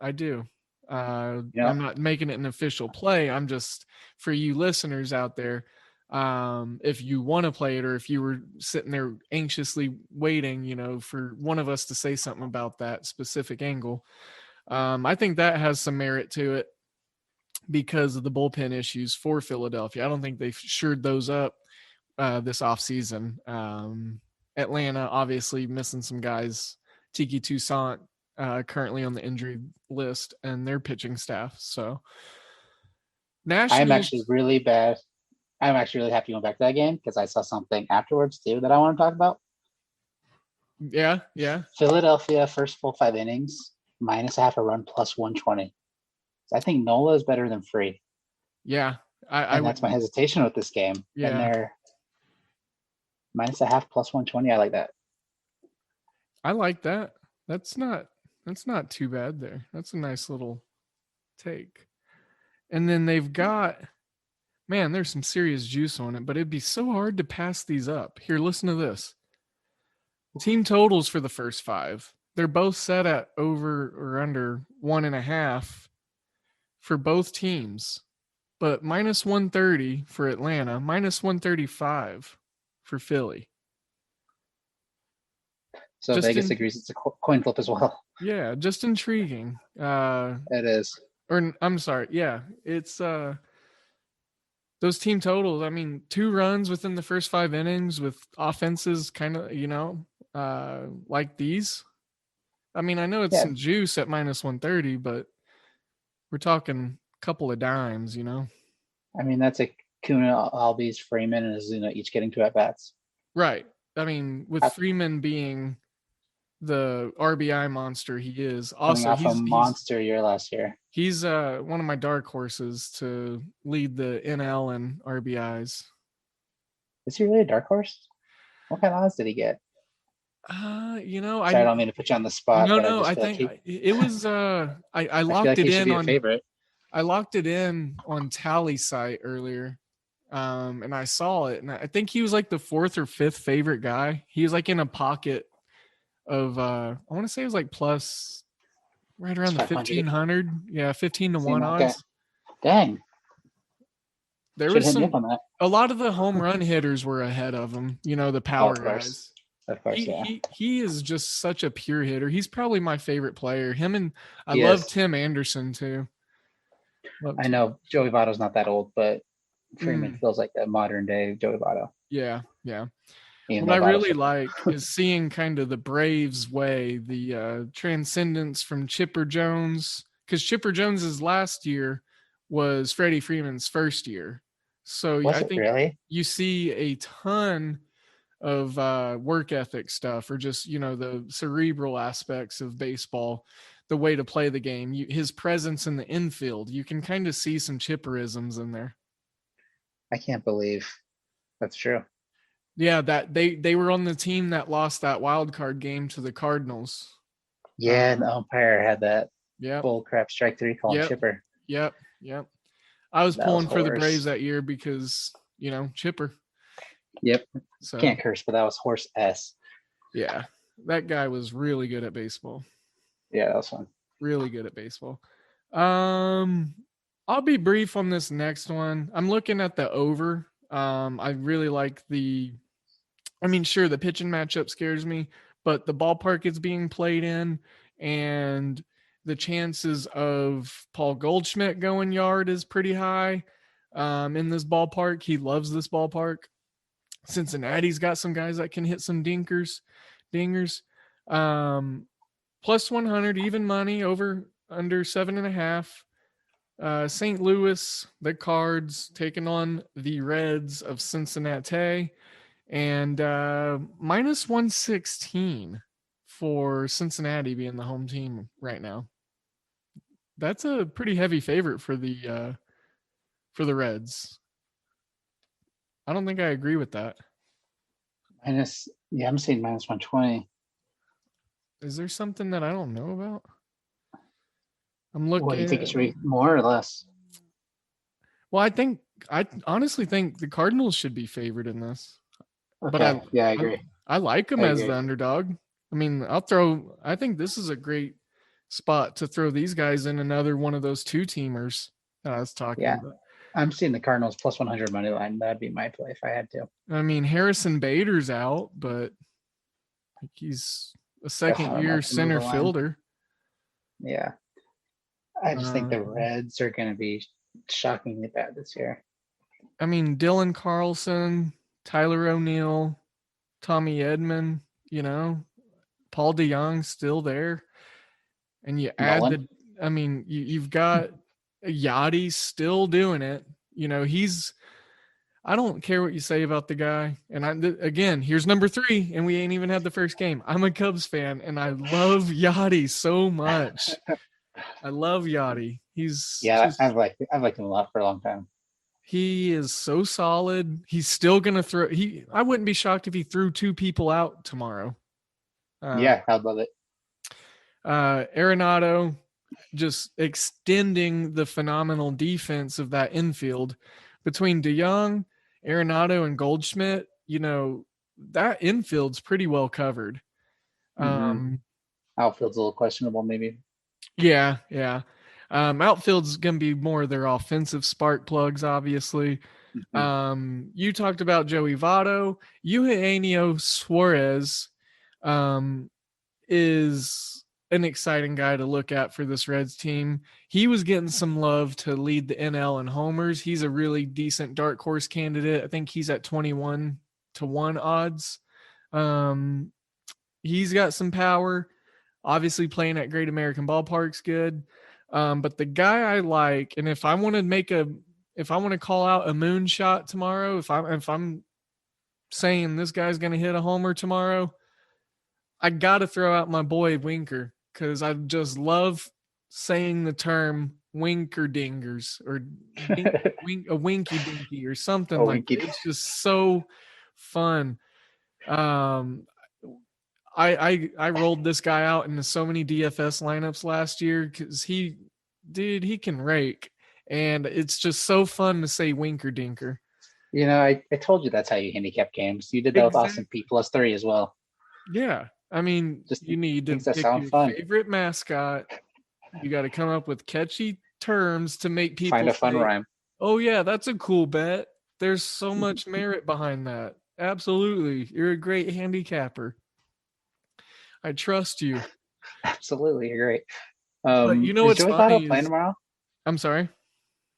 I do. I'm not making it an official play. I'm just, for you listeners out there, if you want to play it, or if you were sitting there anxiously waiting, for one of us to say something about that specific angle, I think that has some merit to it because of the bullpen issues for Philadelphia. I don't think they've shored those up this offseason. Atlanta obviously missing some guys. Tiki Toussaint currently on the injury list, and their pitching staff. So Nationals. I'm actually really happy you went back to that game because I saw something afterwards too that I want to talk about. Yeah. Philadelphia first full 5 innings, minus a half a run, plus 120. So I think Nola is better than Free. Yeah. That's my hesitation with this game. Yeah. And they're minus a half, plus 120. I like that. I like that. That's not too bad there. That's a nice little take. And then they've got, man, there's some serious juice on it, but it'd be so hard to pass these up. Here, listen to this. Team totals for the first 5. They're both set at over or under 1.5 for both teams, but minus 130 for Atlanta, minus 135 for Philly. So just Vegas agrees it's a coin flip as well. Yeah, just intriguing. It is. Or I'm sorry, yeah, it's those team totals. I mean, 2 runs within the first 5 innings with offenses kind of, like these. I mean, I know it's some juice at minus 130, but we're talking a couple of dimes, I mean, that's a Kuna, Albies, Freeman, and Azuna each getting 2 at-bats. Right. I mean, with Freeman being the RBI monster he is, also he's a monster year last year. He's one of my dark horses to lead the NL and RBIs. Is he really a dark horse? What kind of odds did he get? Sorry, I don't mean to put you on the spot. No, I think it was. I locked it in on favorite. I locked it in on Tally site earlier, and I saw it, and I think he was like the 4th or 5th favorite guy. He was like in a pocket of I want to say it was like plus right around the 1,500. Yeah, 15 to 1 odds. Dang. There was a lot of the home run hitters were ahead of him. The power guys. Of course, he is just such a pure hitter. He's probably my favorite player. I love Tim Anderson too. I know Joey Votto's not that old, but Freeman feels like a modern day Joey Votto. Yeah. What I really like is seeing kind of the Braves way, the transcendence from Chipper Jones, because Chipper Jones's last year was Freddie Freeman's first year. So I think you see a ton of work ethic stuff, or just the cerebral aspects of baseball, the way to play the game, his presence in the infield. You can kind of see some Chipperisms in there. I can't believe that's true. Yeah, that they were on the team that lost that wild card game to the Cardinals. Yeah, and the umpire had that bull crap strike 3 call Chipper. Yep. I was pulling for the Braves that year because Chipper. Yep. So, can't curse, but that was horse S. Yeah, that guy was really good at baseball. Yeah, that was fun. Really good at baseball. I'll be brief on this next one. I'm looking at the over. I really like the pitching matchup scares me, but the ballpark it's being played in, and the chances of Paul Goldschmidt going yard is pretty high in this ballpark. He loves this ballpark. Cincinnati's got some guys that can hit some dingers. Plus 100, even money, over under 7.5. St. Louis, the Cards taking on the Reds of Cincinnati, and minus 116 for Cincinnati being the home team right now. That's a pretty heavy favorite for the Reds. I don't think I agree with that. I'm seeing minus 120. Is there something that I don't know about? I'm What do looking. you think it should be, more or less? Well, I honestly think the Cardinals should be favored in this. But Okay, I agree. I like them I as agree. the underdog. I mean, I think this is a great spot to throw these guys in another one of those two-teamers that I was talking about. I'm seeing the Cardinals plus 100 money line. That'd be my play if I had to. I mean, Harrison Bader's out, but he's a I second don't know year if to move center the line. fielder. Yeah. I just think the Reds are going to be shockingly bad this year. I mean, Dylan Carlson, Tyler O'Neill, Tommy Edman, Paul DeYoung's still there. And you add you've got Yachty still doing it. I don't care what you say about the guy. And again, here's number 3, and we ain't even had the first game. I'm a Cubs fan, and I love Yachty so much. I love Yachty. I've liked him a lot for a long time. He is so solid. He's still gonna throw. I wouldn't be shocked if he threw 2 people out tomorrow. I'd love it. Arenado just extending the phenomenal defense of that infield between DeYoung, Arenado, and Goldschmidt. That infield's pretty well covered. Outfield's a little questionable, maybe. Yeah. Outfield's gonna be more of their offensive spark plugs, obviously. You talked about Joey Votto. Eugenio Suarez is an exciting guy to look at for this Reds team. He was getting some love to lead the NL in homers. He's a really decent dark horse candidate. I think he's at 21-1 odds. He's got some power. Obviously, playing at Great American Ballpark's good. But the guy I like, and if I want to call out a moonshot tomorrow, if I'm saying this guy's going to hit a homer tomorrow, I got to throw out my boy Winker, because I just love saying the term winker dingers or a winky dinky or something like that. It's just so fun. I rolled this guy out into so many DFS lineups last year because he can rake, and it's just so fun to say winker dinker. I told you that's how you handicap games. You did that with Austin P +3 as well. Yeah. I mean, you need to pick your favorite mascot. You got to come up with catchy terms to make people find a fun rhyme. Oh yeah, that's a cool bet. There's so much merit behind that. Absolutely. You're a great handicapper. I trust you. Absolutely, you're great. But what's Joey funny Votto playing tomorrow? I'm sorry?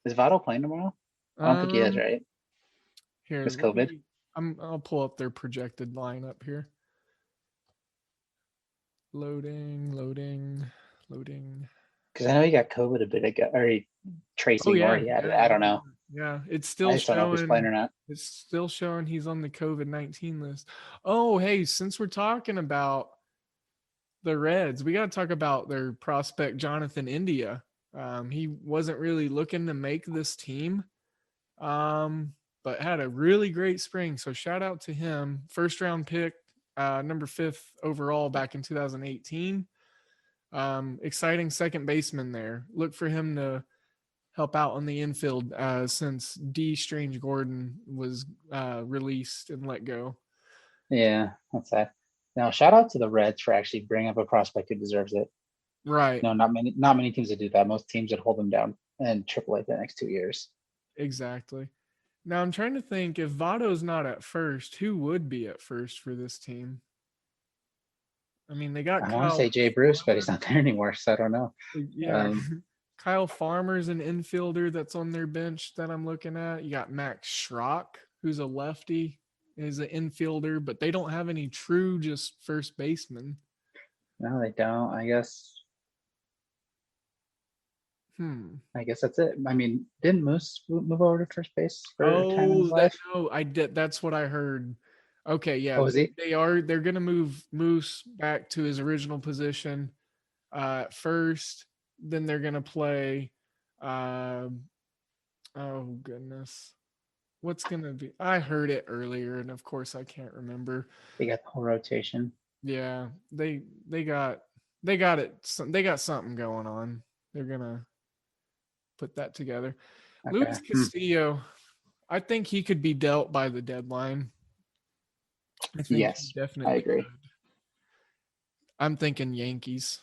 Is Votto playing tomorrow? I don't think he is, right? Here, it's COVID. I'll pull up their projected lineup here. Loading. Because I know he got COVID a bit ago, or Tracy Moore he had it. I don't know. Yeah, it's still showing. I don't know if he's playing or not. It's still showing he's on the COVID-19 list. Oh, hey, since we're talking about the Reds, we got to talk about their prospect Jonathan India. He wasn't really looking to make this team, but had a really great spring. So shout out to him. First round pick, number 5th overall back in 2018. Exciting second baseman there. Look for him to help out on the infield since D. Strange Gordon was released and let go. Yeah, that's that. Now, shout out to the Reds for actually bringing up a prospect who deserves it. Right. No, not many teams that do that. Most teams that hold them down in AAA the next 2 years. Exactly. Now I'm trying to think, if Votto's not at first, who would be at first for this team? I mean, they got I want to say Jay Bruce, but he's not there anymore, so I don't know. Yeah. Kyle Farmer's an infielder that's on their bench that I'm looking at. You got Max Schrock, who's a lefty, is an infielder, but they don't have any true just first baseman. No, they don't. I guess. I guess that's it. I mean, didn't Moose move over to first base for a time in his life? No, I did. That's what I heard. Okay, yeah, Oh, is he? they're gonna move Moose back to his original position first. Then they're gonna play. Um, oh goodness, what's gonna be? I heard it earlier, and of course I can't remember. They got the whole rotation. Yeah, they got they got it. They got something going on. They're gonna put that together. Okay. Luis Castillo, I think he could be dealt by the deadline. I think he Yes, I definitely agree. could. I'm thinking Yankees.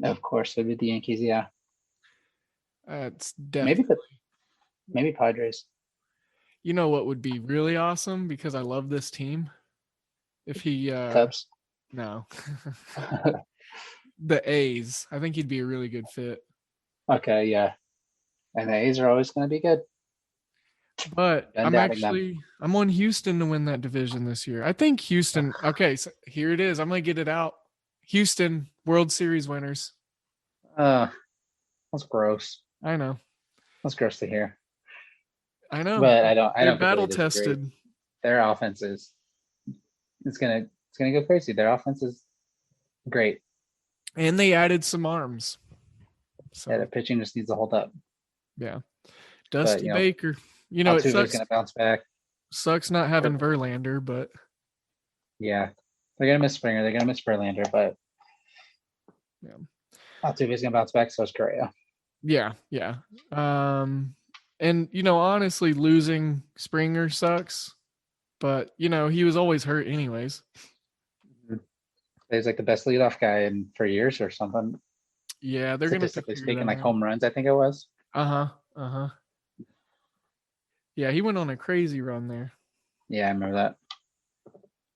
Of course, it'd be the Yankees. Yeah, It's maybe definitely. the maybe Padres. You know what would be really awesome because I love this team? If he Cubs. no. The A's. I think he'd be a really good fit. Okay, yeah, and the A's are always going to be good. But Undoubting them. I'm on Houston to win that division this year. I think Houston, okay, so here it is. I'm going to get it out. Houston World Series winners. That's gross. I know. That's gross to hear. I know. But I don't They're completely battle disagree. tested. Their offense is it's gonna go crazy. Their offense is great. And they added some arms. So Yeah, the pitching just needs to hold up. yeah. But Dusty Baker. You know, it Altuve's sucks. gonna bounce back. Sucks not having Verlander, but Yeah, they're gonna miss Springer. They're gonna miss Verlander, but yeah. Altuve's gonna bounce back. So is Correa. Yeah, yeah. And you know, honestly, losing Springer sucks, but you know, he was always hurt anyways. He's like the best leadoff guy in for years or something. Yeah, they're gonna Statistically speaking, like home runs, I think it was. Uh-huh. Uh-huh. Yeah, he went on a crazy run there. Yeah, I remember that.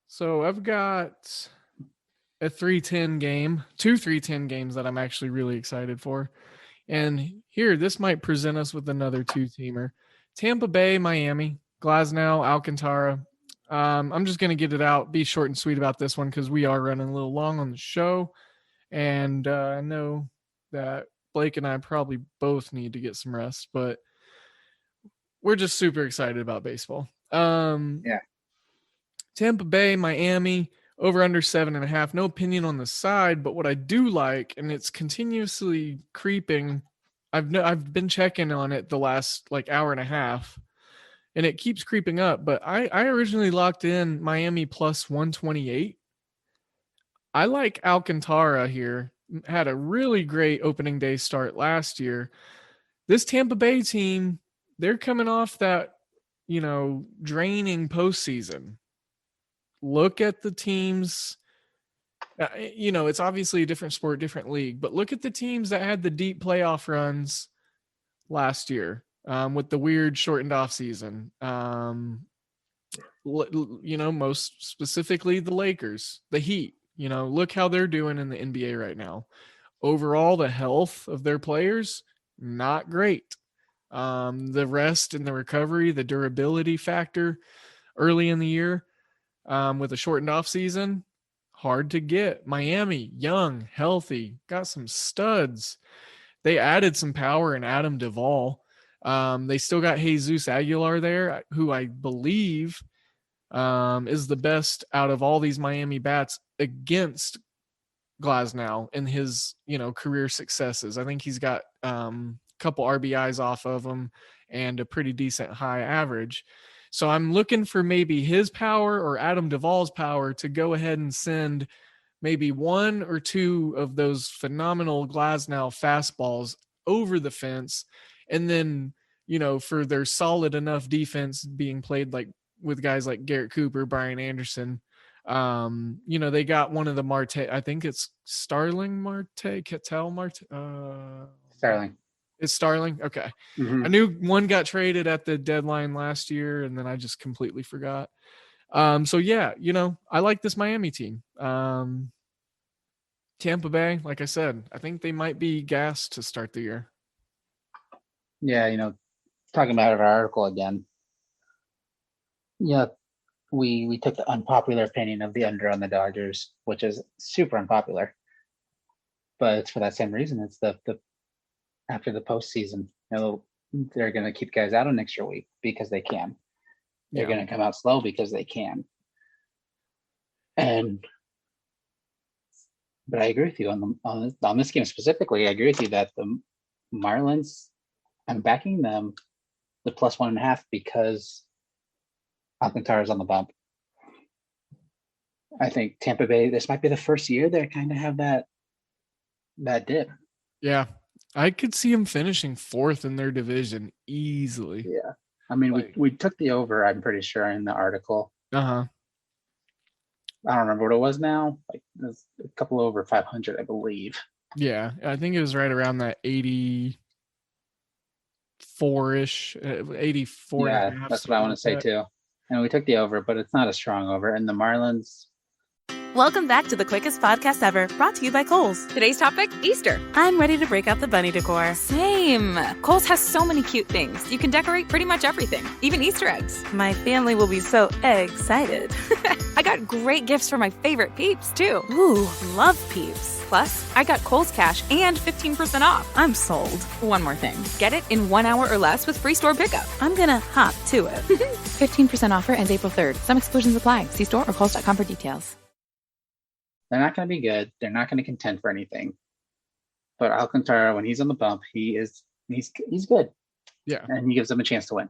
So I've got a 310 game, two 310 games that I'm actually really excited for. And here, this might present us with another two-teamer. Tampa Bay, Miami, Glasnow, Alcantara. I'm just going to get it out, be short and sweet about this one because we are running a little long on the show. And I know that Blake and I probably both need to get some rest, but we're just super excited about baseball. Yeah. Tampa Bay, Miami, over under 7.5. No opinion on the side, but what I do like, and it's continuously creeping. I've been checking on it the last like hour and a half, and it keeps creeping up. But I originally locked in Miami plus 128. I like Alcantara here. Had a really great opening day start last year. This Tampa Bay team, they're coming off that, you know, draining postseason. Look at the teams. You know, it's obviously a different sport, different league, but look at the teams that had the deep playoff runs last year with the weird shortened off season. You know, most specifically the Lakers, the Heat. You know, look how they're doing in the NBA right now. Overall, the health of their players, not great. The rest and the recovery, the durability factor early in the year with a shortened off season, hard to get. Miami, young, healthy, got some studs. They added some power in Adam Duvall. They still got Jesus Aguilar there, who I believe is the best out of all these Miami bats against Glasnow in his, you know, career successes. I think he's got a couple RBIs off of him and a pretty decent high average. So I'm looking for maybe his power or Adam Duvall's power to go ahead and send maybe one or two of those phenomenal Glasnow fastballs over the fence. And then, you know, for their solid enough defense being played like with guys like Garrett Cooper, Brian Anderson, you know, they got one of the Marte, I think it's Starling Marte, Cattell Marte. Starling. It's Starling. Okay. Mm-hmm. I knew one got traded at the deadline last year and then I just completely forgot. So yeah, you know, I like this Miami team. Tampa Bay, like I said, I think they might be gassed to start the year. Yeah, you know, talking about our article again. Yeah, we took the unpopular opinion of the under on the Dodgers, which is super unpopular. But it's for that same reason. It's the after the postseason, you know, they're going to keep guys out an extra week because they can. They're going to come out slow because they can. But I agree with you on this game specifically. I agree with you that the Marlins, I'm backing them the plus 1.5 because Alcantara's on the bump. I think Tampa Bay, this might be the first year they kind of have that dip. Yeah. I could see them finishing 4th in their division easily. Yeah. I mean, we took the over, I'm pretty sure, in the article. Uh-huh. I don't remember what it was now. Like it was a couple over 500, I believe. Yeah. I think it was right around that 84-ish, 84. Yeah, that's what I want to say too. And we took the over, but it's not a strong over. And the Marlins. Welcome back to the quickest podcast ever, brought to you by Kohl's. Today's topic, Easter. I'm ready to break out the bunny decor. Same. Kohl's has so many cute things. You can decorate pretty much everything, even Easter eggs. My family will be so excited. I got great gifts for my favorite peeps, too. Ooh, love peeps. Plus, I got Kohl's Cash and 15% off. I'm sold. One more thing. Get it in 1 hour or less with free store pickup. I'm gonna hop to it. 15% offer ends April 3rd. Some exclusions apply. See store or kohls.com for details. They're not going to be good. They're not going to contend for anything. But Alcantara, when he's on the bump, he's good. Yeah. And he gives them a chance to win.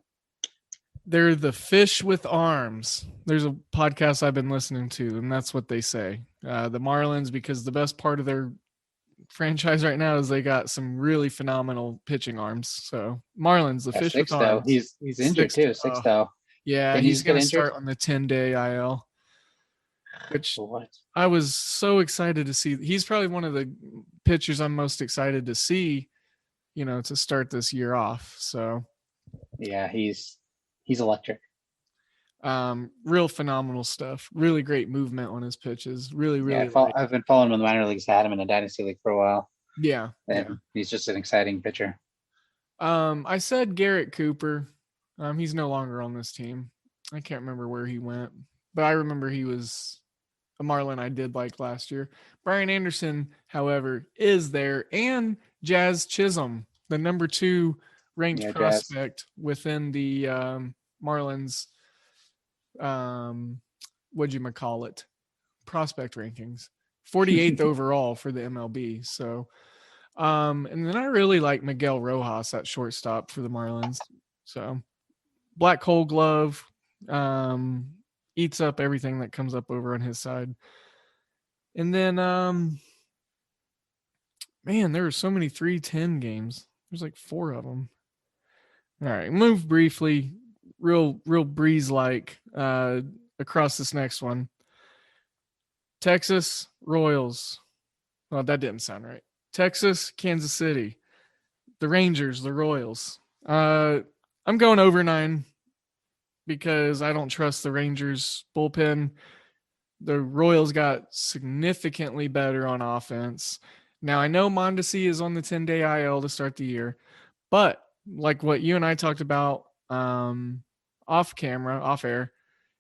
They're the fish with arms. There's a podcast I've been listening to, and that's what they say. The Marlins, because the best part of their franchise right now is they got some really phenomenal pitching arms. So Marlins, the fish with arms. He's injured too. Sixto. Yeah, he's going to start on the 10-day IL. Which I was so excited to see. He's probably one of the pitchers I'm most excited to see, to start this year off. So yeah, he's electric. Real phenomenal stuff. Really great movement on his pitches. Really. I've been following him in the minor leagues. I had him in the dynasty league for a while. Yeah. He's just an exciting pitcher. I said Garrett Cooper. He's no longer on this team. I can't remember where he went, but I remember he was a Marlin I did like last year. Brian Anderson, however, is there, and Jazz Chisholm, the number 2 ranked prospect within the Marlins. Prospect rankings, 48th overall for the MLB. So, and then I really like Miguel Rojas at shortstop for the Marlins. So, black hole glove. Eats up everything that comes up over on his side. And then there were so many 3-10 games. There's like 4 of them. All right, move briefly, real breeze like across this next one. Texas Royals. Well, that didn't sound right. Texas, Kansas City. The Rangers, the Royals. I'm going over 9. Because I don't trust the Rangers bullpen. The Royals got significantly better on offense. Now, I know Mondesi is on the 10-day IL to start the year, but like what you and I talked about off air,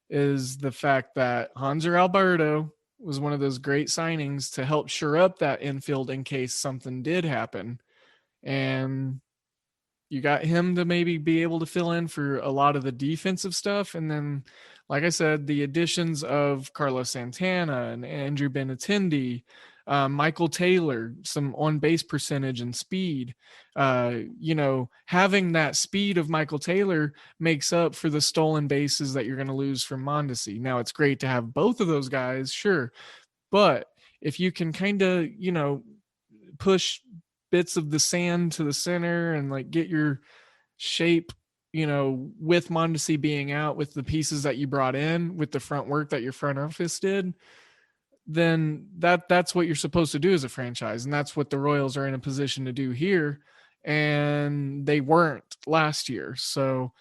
is the fact that Hanser Alberto was one of those great signings to help shore up that infield in case something did happen. And you got him to maybe be able to fill in for a lot of the defensive stuff. And then, like I said, the additions of Carlos Santana and Andrew Benintendi, Michael Taylor, some on-base percentage and speed. Having that speed of Michael Taylor makes up for the stolen bases that you're going to lose from Mondesi. Now, it's great to have both of those guys, sure. But if you can kind of, push bits of the sand to the center and like get your shape, with Mondesi being out, with the pieces that you brought in, with the front work that your front office did, then that's what you're supposed to do as a franchise. And that's what the Royals are in a position to do here. And they weren't last year. So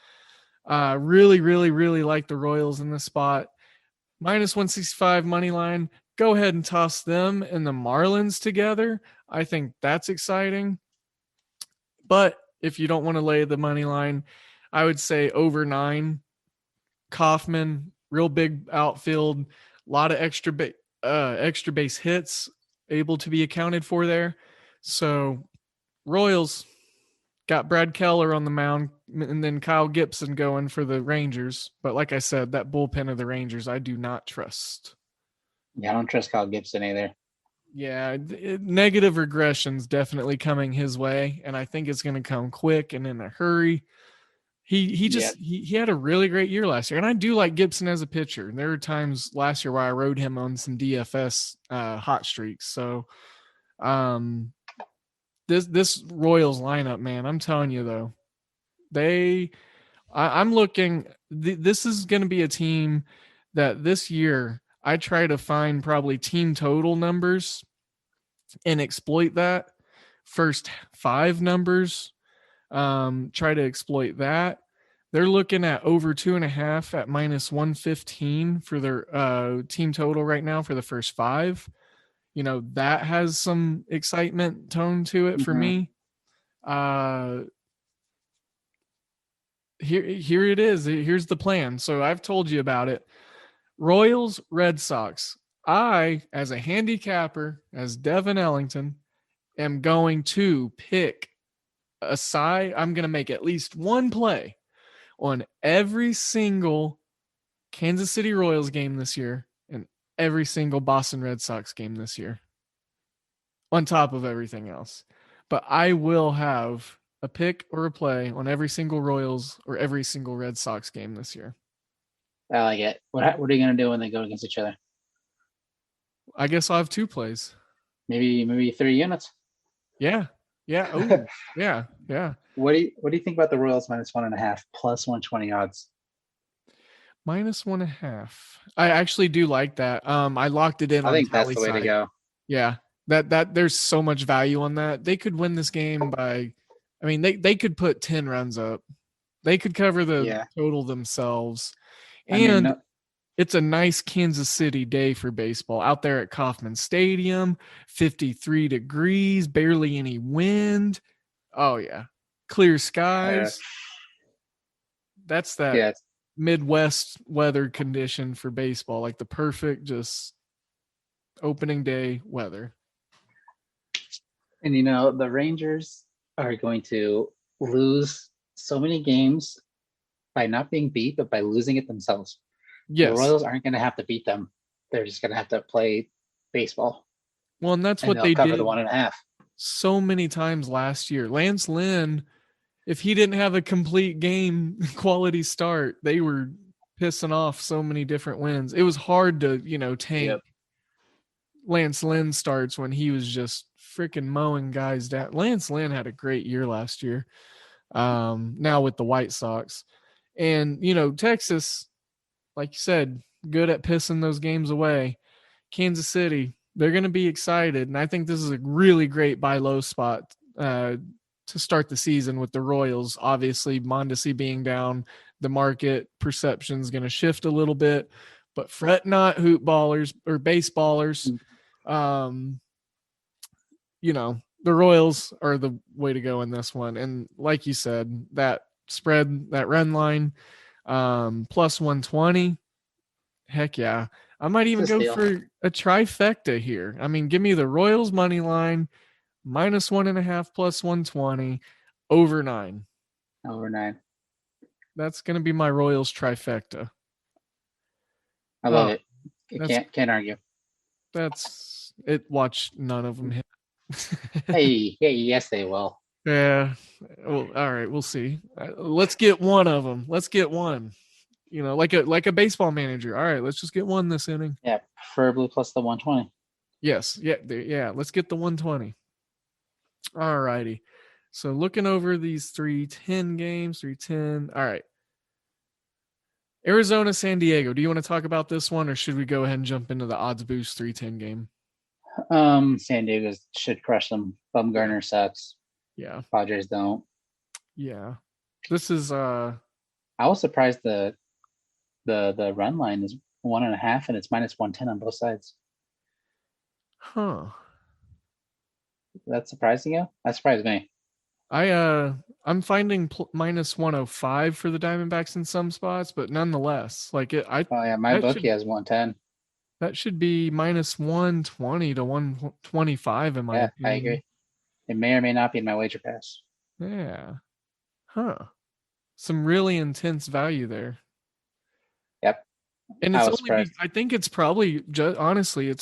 really, really, really like the Royals in this spot. -165 money line. Go ahead and toss them and the Marlins together. I think that's exciting. But if you don't want to lay the money line, I would say over 9. Kaufman, real big outfield, a lot of extra base hits able to be accounted for there. So Royals, Got Brad Keller on the mound, and then Kyle Gibson going for the Rangers. But like I said, that bullpen of the Rangers, I do not trust. Yeah, I don't trust Kyle Gibson either. Yeah, negative regression's definitely coming his way, and I think it's going to come quick and in a hurry. He had a really great year last year, and I do like Gibson as a pitcher. There were times last year where I rode him on some DFS hot streaks. So, this Royals lineup, man, I'm telling you though, I'm looking. This is going to be a team that this year I try to find probably team total numbers and exploit that. First 5 numbers, try to exploit that. They're looking at over 2.5 at -115 for their team total right now for the first 5. That has some excitement tone to it for me. Here it is. Here's the plan. So I've told you about it. Royals, Red Sox. I, as a handicapper, as Devin Ellington, am going to pick a side. I'm going to make at least one play on every single Kansas City Royals game this year and every single Boston Red Sox game this year, on top of everything else. But I will have a pick or a play on every single Royals or every single Red Sox game this year. I like it. What are you going to do when they go against each other? I guess I'll have 2 plays. Maybe 3 units. Yeah. Oh, yeah. What do you think about the Royals -1.5 plus 120 odds? -1.5. I actually do like that. I locked it in. I on think that's Tally the way side. to go. Yeah, that there's so much value on that. They could win this game by, I mean, they could put 10 runs up. They could cover the total themselves. And it's a nice Kansas City day for baseball out there at Kauffman Stadium, 53 degrees, barely any wind. Oh yeah. Clear skies. That's that Midwest weather condition for baseball, like the perfect just opening day weather. And the Rangers are going to lose so many games by not being beat, but by losing it themselves. Yes. The Royals aren't going to have to beat them. They're just going to have to play baseball. Well, and that's what they cover did the 1.5 so many times last year. Lance Lynn, if he didn't have a complete game quality start, they were pissing off so many different wins. It was hard to, tank Lance Lynn starts when he was just freaking mowing guys down. Lance Lynn had a great year last year. Now with the White Sox. And, Texas, like you said, good at pissing those games away. Kansas City, they're going to be excited. And I think this is a really great buy low spot to start the season with the Royals. Obviously, Mondesi being down, the market perception is going to shift a little bit. But fret not, hoop ballers or baseballers. The Royals are the way to go in this one. And like you said, that spread, that run line, plus 120. Heck yeah. I might even go for a trifecta here. I mean, give me the Royals money line, -1.5 plus 120, over 9. Over 9. That's going to be my Royals trifecta. I love it. Can't argue. That's it. Watch none of them hit. hey, yes, they will. Yeah. Well, all right. We'll see. Let's get one of them. Let's get one. Like a baseball manager. All right, let's just get one this inning. Yeah, preferably plus the 120. Yes. Yeah. Let's get the 120. All righty. So looking over these 310 games, 310. All right. Arizona, San Diego. Do you want to talk about this one, or should we go ahead and jump into the odds boost 310 game? San Diego should crush them. Bumgarner sucks. Yeah. Padres don't. Yeah. This is I was surprised the run line is 1.5 and it's -110 on both sides. Huh. That's surprising you? That surprised me. I'm finding -105 for the Diamondbacks in some spots, but nonetheless, my bookie has 110. That should be -120 to 125 in my opinion. I agree. It may or may not be in my wager pass. Yeah. Huh. Some really intense value there. Yep. And I it's was only surprised. I think it's probably just honestly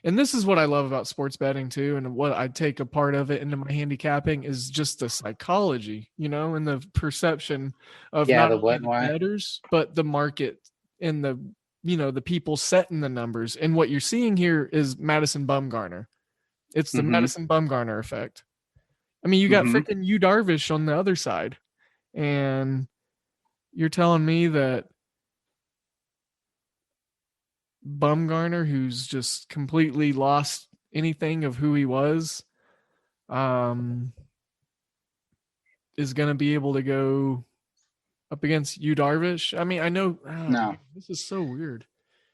and this is what I love about sports betting too, and what I take a part of it into my handicapping is just the psychology, and the perception of Yeah, not the only what and the why. bettors but the market and the people setting the numbers. And what you're seeing here is Madison Bumgarner. It's the Mm-hmm. Madison Bumgarner effect. I mean, you got Mm-hmm. freaking Yu Darvish on the other side, and you're telling me that Bumgarner, who's just completely lost anything of who he was, um, is going to be able to go up against Yu Darvish. I mean, I know. Oh, No. man, this is so weird.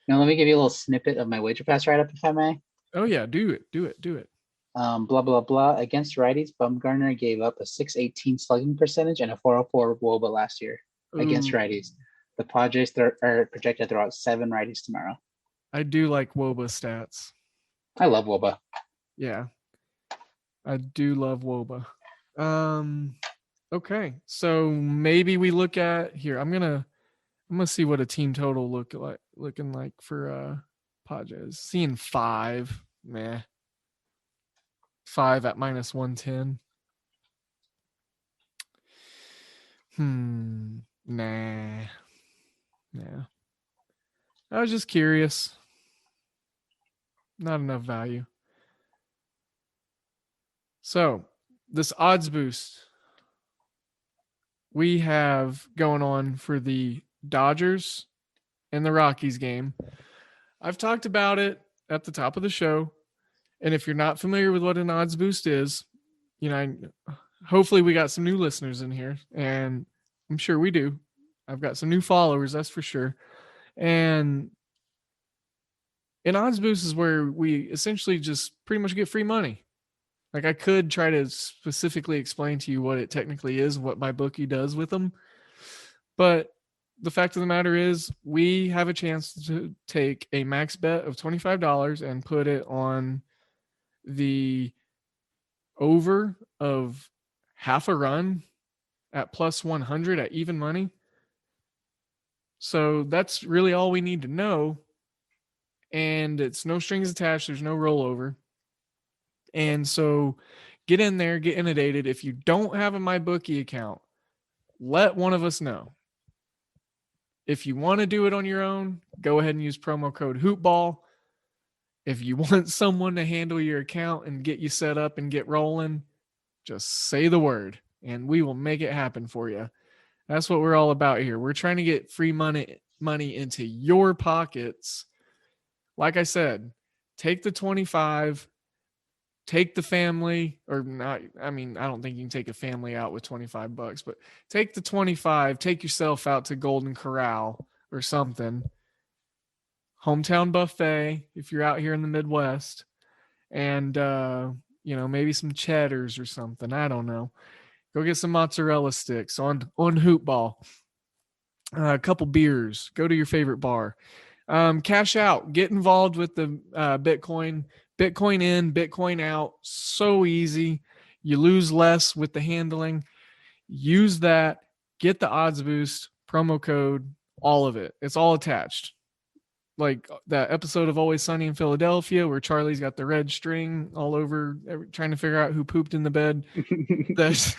Now let me give you a little snippet of my wager pass write-up, if I may. Oh yeah, do it. Blah blah blah. Against righties, Bumgarner gave up a 618 slugging percentage and a 404 WOBA last year. Against Ooh, righties, the Padres are projected to throw out 7 righties tomorrow. I do like WOBA stats. I love WOBA. Yeah, I do love WOBA. Okay, so maybe we look at here. I'm gonna see what a team total looking like for Padres. Seeing 5, meh. 5 at -110. Nah. Yeah. I was just curious. Not enough value. So, this odds boost we have going on for the Dodgers and the Rockies game. I've talked about it at the top of the show. And if you're not familiar with what an odds boost is, hopefully we got some new listeners in here, and I'm sure we do. I've got some new followers, that's for sure. And an odds boost is where we essentially just pretty much get free money. Like, I could try to specifically explain to you what it technically is, what my bookie does with them. But the fact of the matter is, we have a chance to take a max bet of $25 and put it on the over of half a run at plus 100 at even money. So that's really all we need to know. And it's no strings attached. There's no rollover. And so get in there, get inundated. If you don't have a MyBookie account, let one of us know. If you want to do it on your own, go ahead and use promo code HoopBall. If you want someone to handle your account and get you set up and get rolling, just say the word and we will make it happen for you. That's what we're all about here. We're trying to get free money into your pockets. Like I said, take the 25, take the family, or not. I mean, I don't think you can take a family out with $25, but take the 25, take yourself out to Golden Corral or something. Hometown buffet, if you're out here in the Midwest, and, maybe some cheddars or something. I don't know. Go get some mozzarella sticks on Hoopball. A couple beers. Go to your favorite bar. Cash out. Get involved with the Bitcoin. Bitcoin in, Bitcoin out. So easy. You lose less with the handling. Use that. Get the odds boost, promo code, all of it. It's all attached. Like that episode of Always Sunny in Philadelphia where Charlie's got the red string all over trying to figure out who pooped in the bed. That's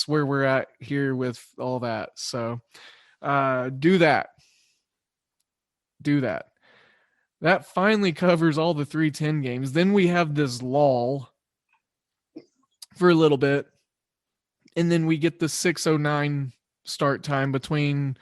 where we're at here with all that. So do that. That finally covers all the 310 games. Then we have this lull for a little bit, and then we get the 6:09 start time between.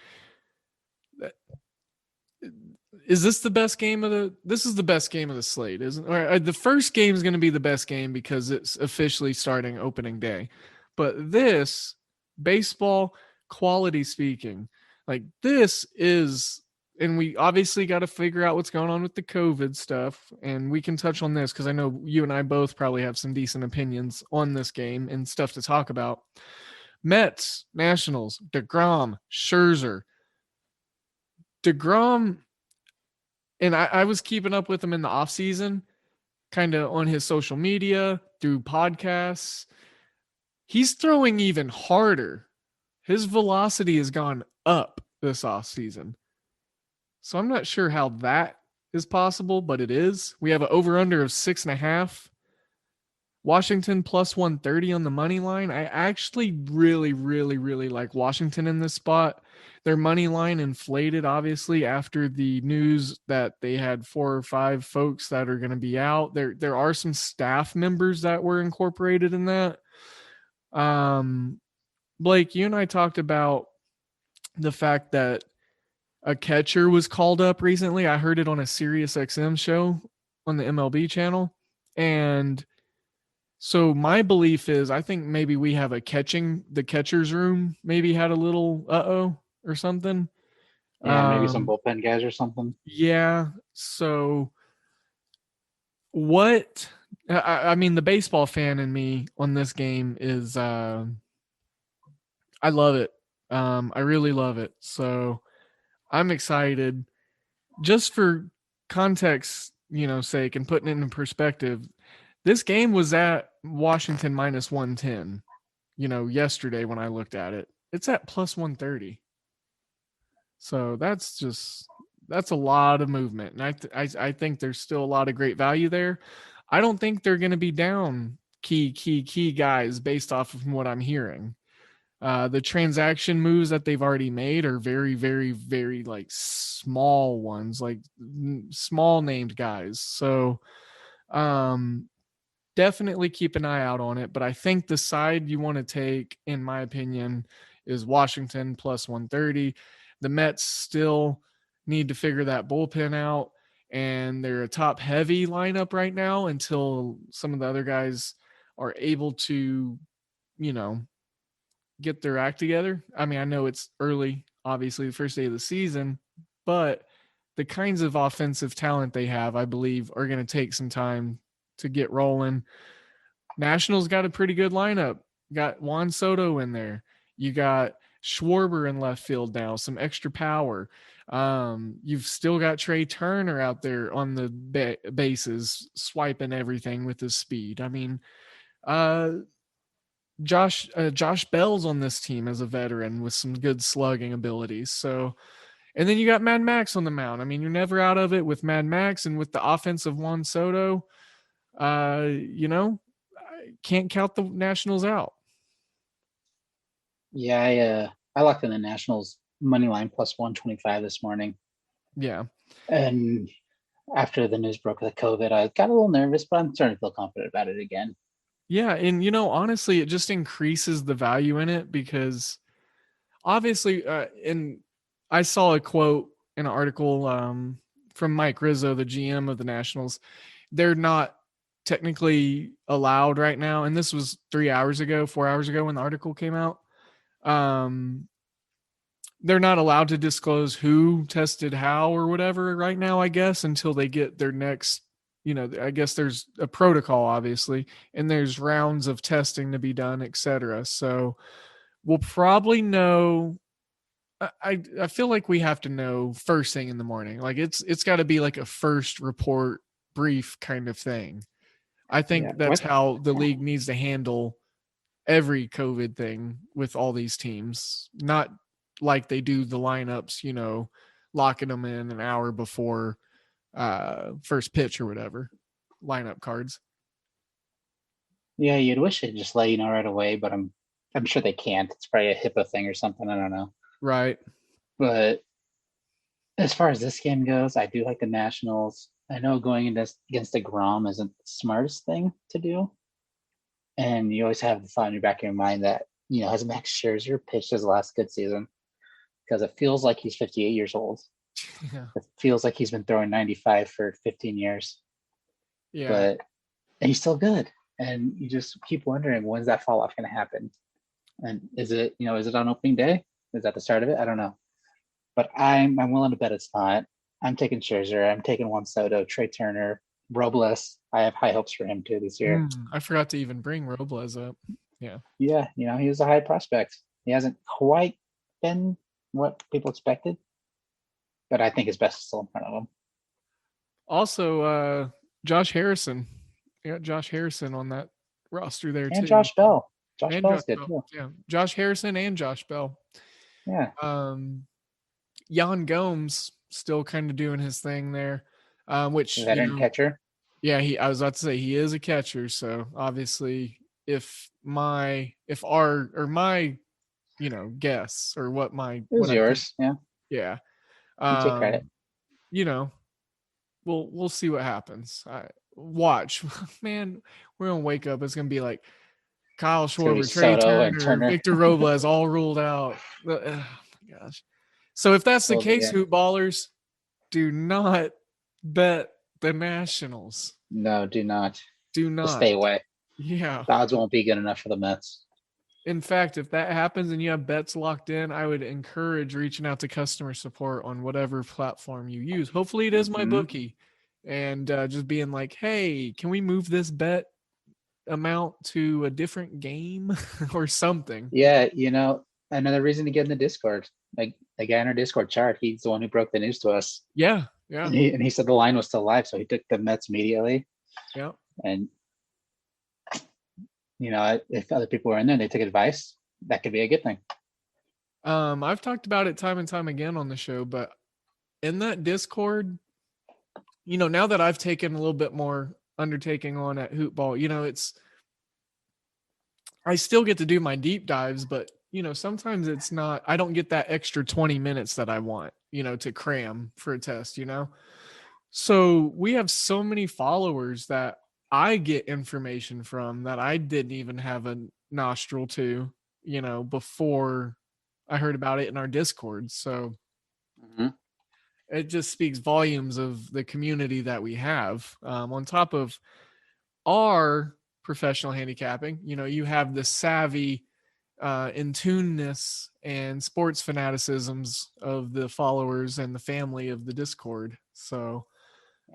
Is this the best game of this is the best game of the slate, isn't it? Or the first game is going to be the best game because it's officially starting opening day. But this baseball quality speaking, like this is, and we obviously got to figure out what's going on with the COVID stuff. And we can touch on this because I know you and I both probably have some decent opinions on this game and stuff to talk about. Mets, Nationals, DeGrom, Scherzer. DeGrom, and I was keeping up with him in the offseason. kind of on his social media, through podcasts, he's throwing even harder. His velocity has gone up this offseason. So I'm not sure how that is possible, but it is. We have an over-under of 6.5. Washington plus 130 on the money line. I actually really, really, really like Washington in this spot. Their money line inflated, obviously, after the news that they had 4 or 5 folks that are going to be out. There are some staff members that were incorporated in that. Blake, you and I talked about the fact that a catcher was called up recently. I heard it on a Sirius XM show on the MLB channel. And so my belief is I think maybe we have the catcher's room maybe had a little uh-oh or something. Yeah, maybe some bullpen guys or something. Yeah. So what I mean, the baseball fan in me on this game is I love it. I really love it. So I'm excited. Just for context, sake and putting it in perspective, this game was at Washington minus 110, yesterday when I looked at it. It's at plus 130. So that's a lot of movement. And I think there's still a lot of great value there. I don't think they're going to be down key guys based off of what I'm hearing. The transaction moves that they've already made are very, very, very like small ones, like small named guys. So definitely keep an eye out on it. But I think the side you want to take, in my opinion, is Washington plus 130. The Mets still need to figure that bullpen out, and they're a top heavy lineup right now until some of the other guys are able to, get their act together. I mean, I know it's early, obviously the first day of the season, but the kinds of offensive talent they have, I believe, are going to take some time to get rolling. Nationals got a pretty good lineup. Got Juan Soto in there. You got Schwarber in left field now, some extra power. You've still got Trey Turner out there on the bases, swiping everything with his speed. I mean, Josh Bell's on this team as a veteran with some good slugging abilities. So, and then you got Mad Max on the mound. I mean, you're never out of it with Mad Max and with the offense of Juan Soto. I can't count the Nationals out. Yeah, I locked in the Nationals money line plus 125 this morning. Yeah. And after the news broke of the COVID, I got a little nervous, but I'm starting to feel confident about it again. Yeah, and honestly, it just increases the value in it because obviously, and I saw a quote in an article from Mike Rizzo, the GM of the Nationals. They're not technically allowed right now, and this was 4 hours ago when the article came out. They're not allowed to disclose who tested how or whatever right now, I guess, until they get their next, I guess there's a protocol, obviously, and there's rounds of testing to be done, etc. So we'll probably know. I feel like we have to know first thing in the morning. Like it's got to be like a first report brief kind of thing. I think that's how the league needs to handle every COVID thing with all these teams, not like they do the lineups, locking them in an hour before first pitch or whatever, lineup cards. Yeah, you'd wish they'd just let you know right away, but I'm sure they can't. It's probably a HIPAA thing or something. I don't know. Right. But as far as this game goes, I do like the Nationals. I know going against DeGrom isn't the smartest thing to do. And you always have the thought in your back of your mind that, has Max Scherzer pitched his last good season? Because it feels like he's 58 years old. Yeah. It feels like he's been throwing 95 for 15 years. Yeah. And he's still good. And you just keep wondering, when's that fall off going to happen? And is it on opening day? Is that the start of it? I don't know. But I'm willing to bet it's not. I'm taking Scherzer. I'm taking Juan Soto, Trey Turner, Robles. I have high hopes for him too this year. I forgot to even bring Robles up. Yeah. Yeah, he was a high prospect. He hasn't quite been what people expected, but I think his best is still in front of him. Also, Josh Harrison They got Josh Harrison on that roster there And too. Josh Bell. Josh And Bell's Josh good Bell. too. Yeah, Josh Harrison and Josh Bell. Yeah. Jan Gomes still kind of doing his thing there, which Veteran catcher. Yeah, I was about to say he is a catcher, so obviously if my guess or what It was yours. think, Yeah. yeah, You take credit. We'll see what happens. Watch, man, we're gonna wake up. It's gonna be like Kyle It's gonna be Schwarber, Trey Soto and Turner, Turner. Victor Robles all ruled out. Oh my gosh! So if that's the case, Yeah. hoop ballers, do not bet the Nationals. No, do not. Do not. Just stay away. Yeah. The odds won't be good enough for the Mets. In fact, if that happens and you have bets locked in, I would encourage reaching out to customer support on whatever platform you use. Hopefully it is my bookie, and just being like, hey, can we move this bet amount to a different game or something? Yeah, another reason to get in the Discord. Like the guy in our Discord chart, he's the one who broke the news to us. Yeah. And he said the line was still live, so he took the Mets immediately. Yeah. And if other people were in there and they took advice, that could be a good thing. I've talked about it time and time again on the show, but in that Discord, now that I've taken a little bit more undertaking on at Hoopball, I still get to do my deep dives, but sometimes I don't get that extra 20 minutes that I want, to cram for a test, So we have so many followers that I get information from that I didn't even have a nostril to, before I heard about it in our Discord. So it just speaks volumes of the community that we have. On top of our professional handicapping, you have the savvy, in tuneness and sports fanaticisms of the followers and the family of the Discord. So,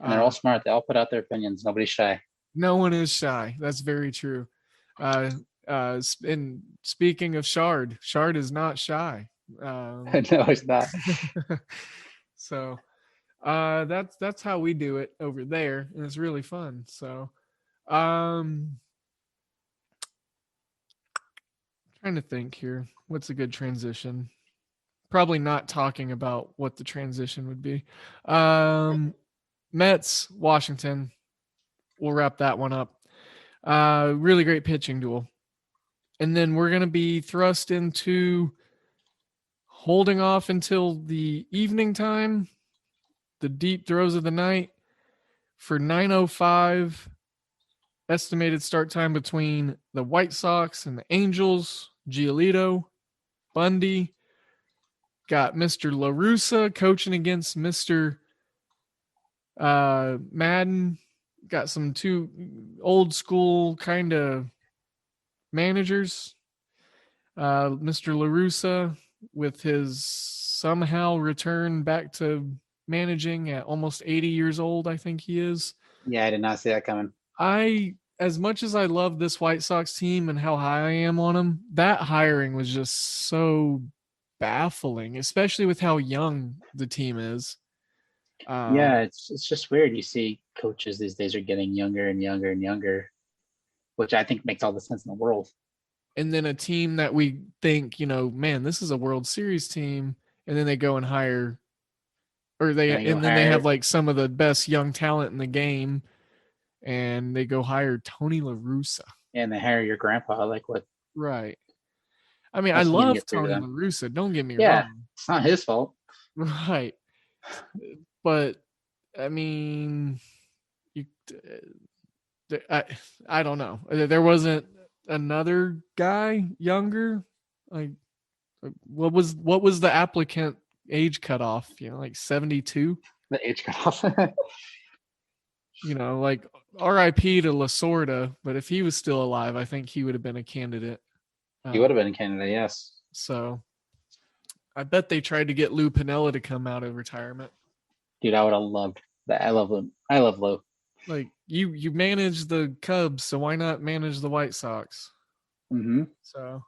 and they're all smart. They all put out their opinions. Nobody's shy. No one is shy. That's very true. And speaking of Shard is not shy. No, it's not. So, that's how we do it over there, and it's really fun. So, trying to think here. What's a good transition? Probably not talking about what the transition would be. Mets, Washington. We'll wrap that one up. Really great pitching duel. And then we're going to be thrust into holding off until the evening time, the deep throes of the night, for 9:05 estimated start time between the White Sox and the Angels. Giolito, Bundy, got Mr. La Russa coaching against Mr. Madden. Got some two old school kind of managers. Mr. La Russa with his somehow return back to managing at almost 80 years old, I think he is. Yeah, I did not see that coming. As much as I love this White Sox team and how high I am on them, that hiring was just so baffling, especially with how young the team is. Yeah, it's just weird. You see coaches these days are getting younger and younger and younger, which I think makes all the sense in the world. And then a team that we think, man, this is a World Series team, and then they go and hire, they have like some of the best young talent in the game, and they go hire Tony La Russa. And they hire your grandpa, like what? Right. I mean, I love Tony La Russa. Don't get me wrong. It's not his fault. Right. But I mean, I don't know. There wasn't another guy younger. Like, what was the applicant age cutoff? Like 72. The age cutoff. Like R.I.P. to Lasorda. But if he was still alive, I think he would have been a candidate. He would have been a candidate, yes. So, I bet they tried to get Lou Piniella to come out of retirement. Dude, I would have loved that. I love him. I love Lou. Like you manage the Cubs, so why not manage the White Sox? Mm-hmm. So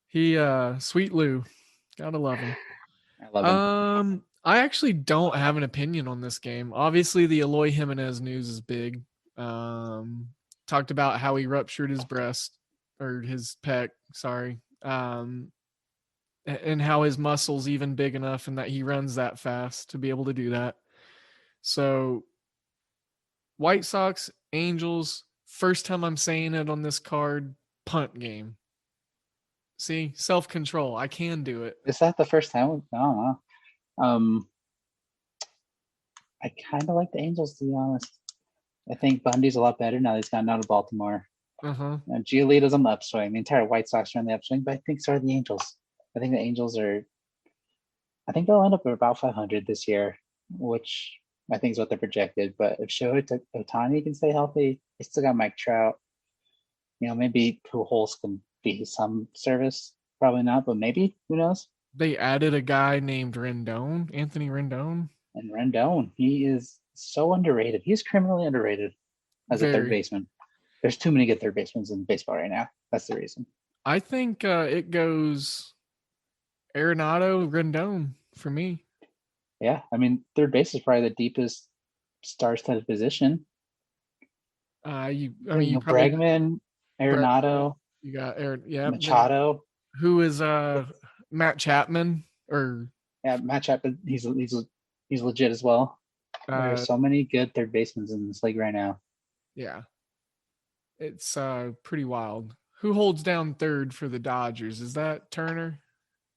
he, sweet Lou, gotta love him. I love him. I actually don't have an opinion on this game. Obviously, the Eloy Jimenez news is big. Talked about how he ruptured his breast or his pec, sorry. And how his muscle's even big enough and that he runs that fast to be able to do that. So White Sox, Angels, first time I'm saying it on this card, punt game. See, self-control. I can do it. Is that the first time? I don't know. I kind of like the Angels, to be honest. I think Bundy's a lot better now that he's gotten out of Baltimore. Uh-huh. And Giolito's on the upswing. The entire White Sox are on the upswing, but I think so are the Angels. I think the Angels I think they'll end up at about 500 this year, which I think is what they're projected. But if Shohei Ohtani can stay healthy, they still got Mike Trout. Maybe Pujols can be some service. Probably not, but maybe. Who knows? They added a guy named Rendon, Anthony Rendon. And Rendon, he is so underrated. He's criminally underrated as a third baseman. There's too many good third basemen in baseball right now. That's the reason. I think it goes Arenado, Rendon for me. Yeah, I mean, third base is probably the deepest star-studded position. Bregman, Arenado. You got Machado. Who is Matt Chapman Matt Chapman. He's legit as well. There's so many good third basemen in this league right now. Yeah, it's pretty wild. Who holds down third for the Dodgers? Is that Turner?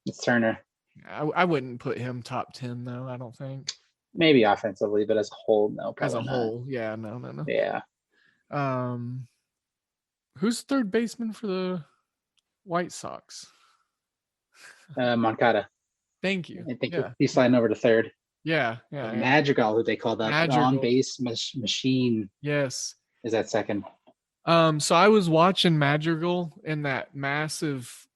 It's Turner. I wouldn't put him top 10 though. I don't think. Maybe offensively, but as a whole, no. As a not. whole, yeah, no. Yeah. Who's third baseman for the White Sox? Moncada. Thank you. I think he's sliding over to third. Yeah. Madrigal, who they call that on-base machine. Yes. Is that second? So I was watching Madrigal in that massive,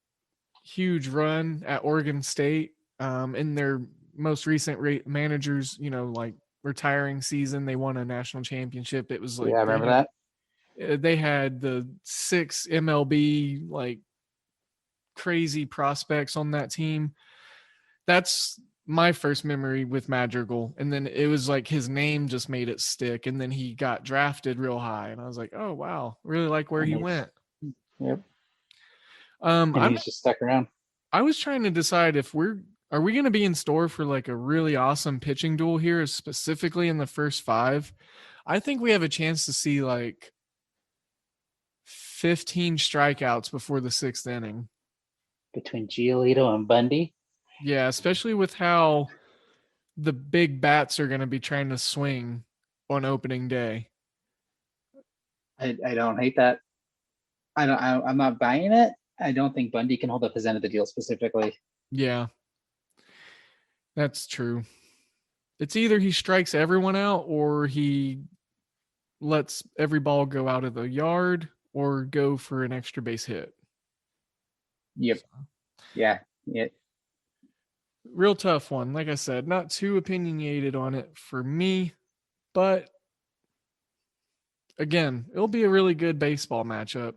huge run at Oregon State. In their most recent managers, like retiring season, they won a national championship. It was like, I remember that. They had the 6 MLB like crazy prospects on that team. That's my first memory with Madrigal. And then it was like his name just made it stick. And then he got drafted real high. And I was like, oh, wow. Really like where he went. Yep. He's just stuck around. I was trying to decide are we going to be in store for like a really awesome pitching duel here, specifically in the first 5? I think we have a chance to see like 15 strikeouts before the 6th inning. Between Giolito and Bundy? Yeah, especially with how the big bats are going to be trying to swing on opening day. I don't hate that. I'm not buying it. I don't think Bundy can hold up his end of the deal specifically. Yeah, that's true. It's either he strikes everyone out or he lets every ball go out of the yard or go for an extra base hit. Yep. Yeah. Real tough one. Like I said, not too opinionated on it for me, but again, it'll be a really good baseball matchup.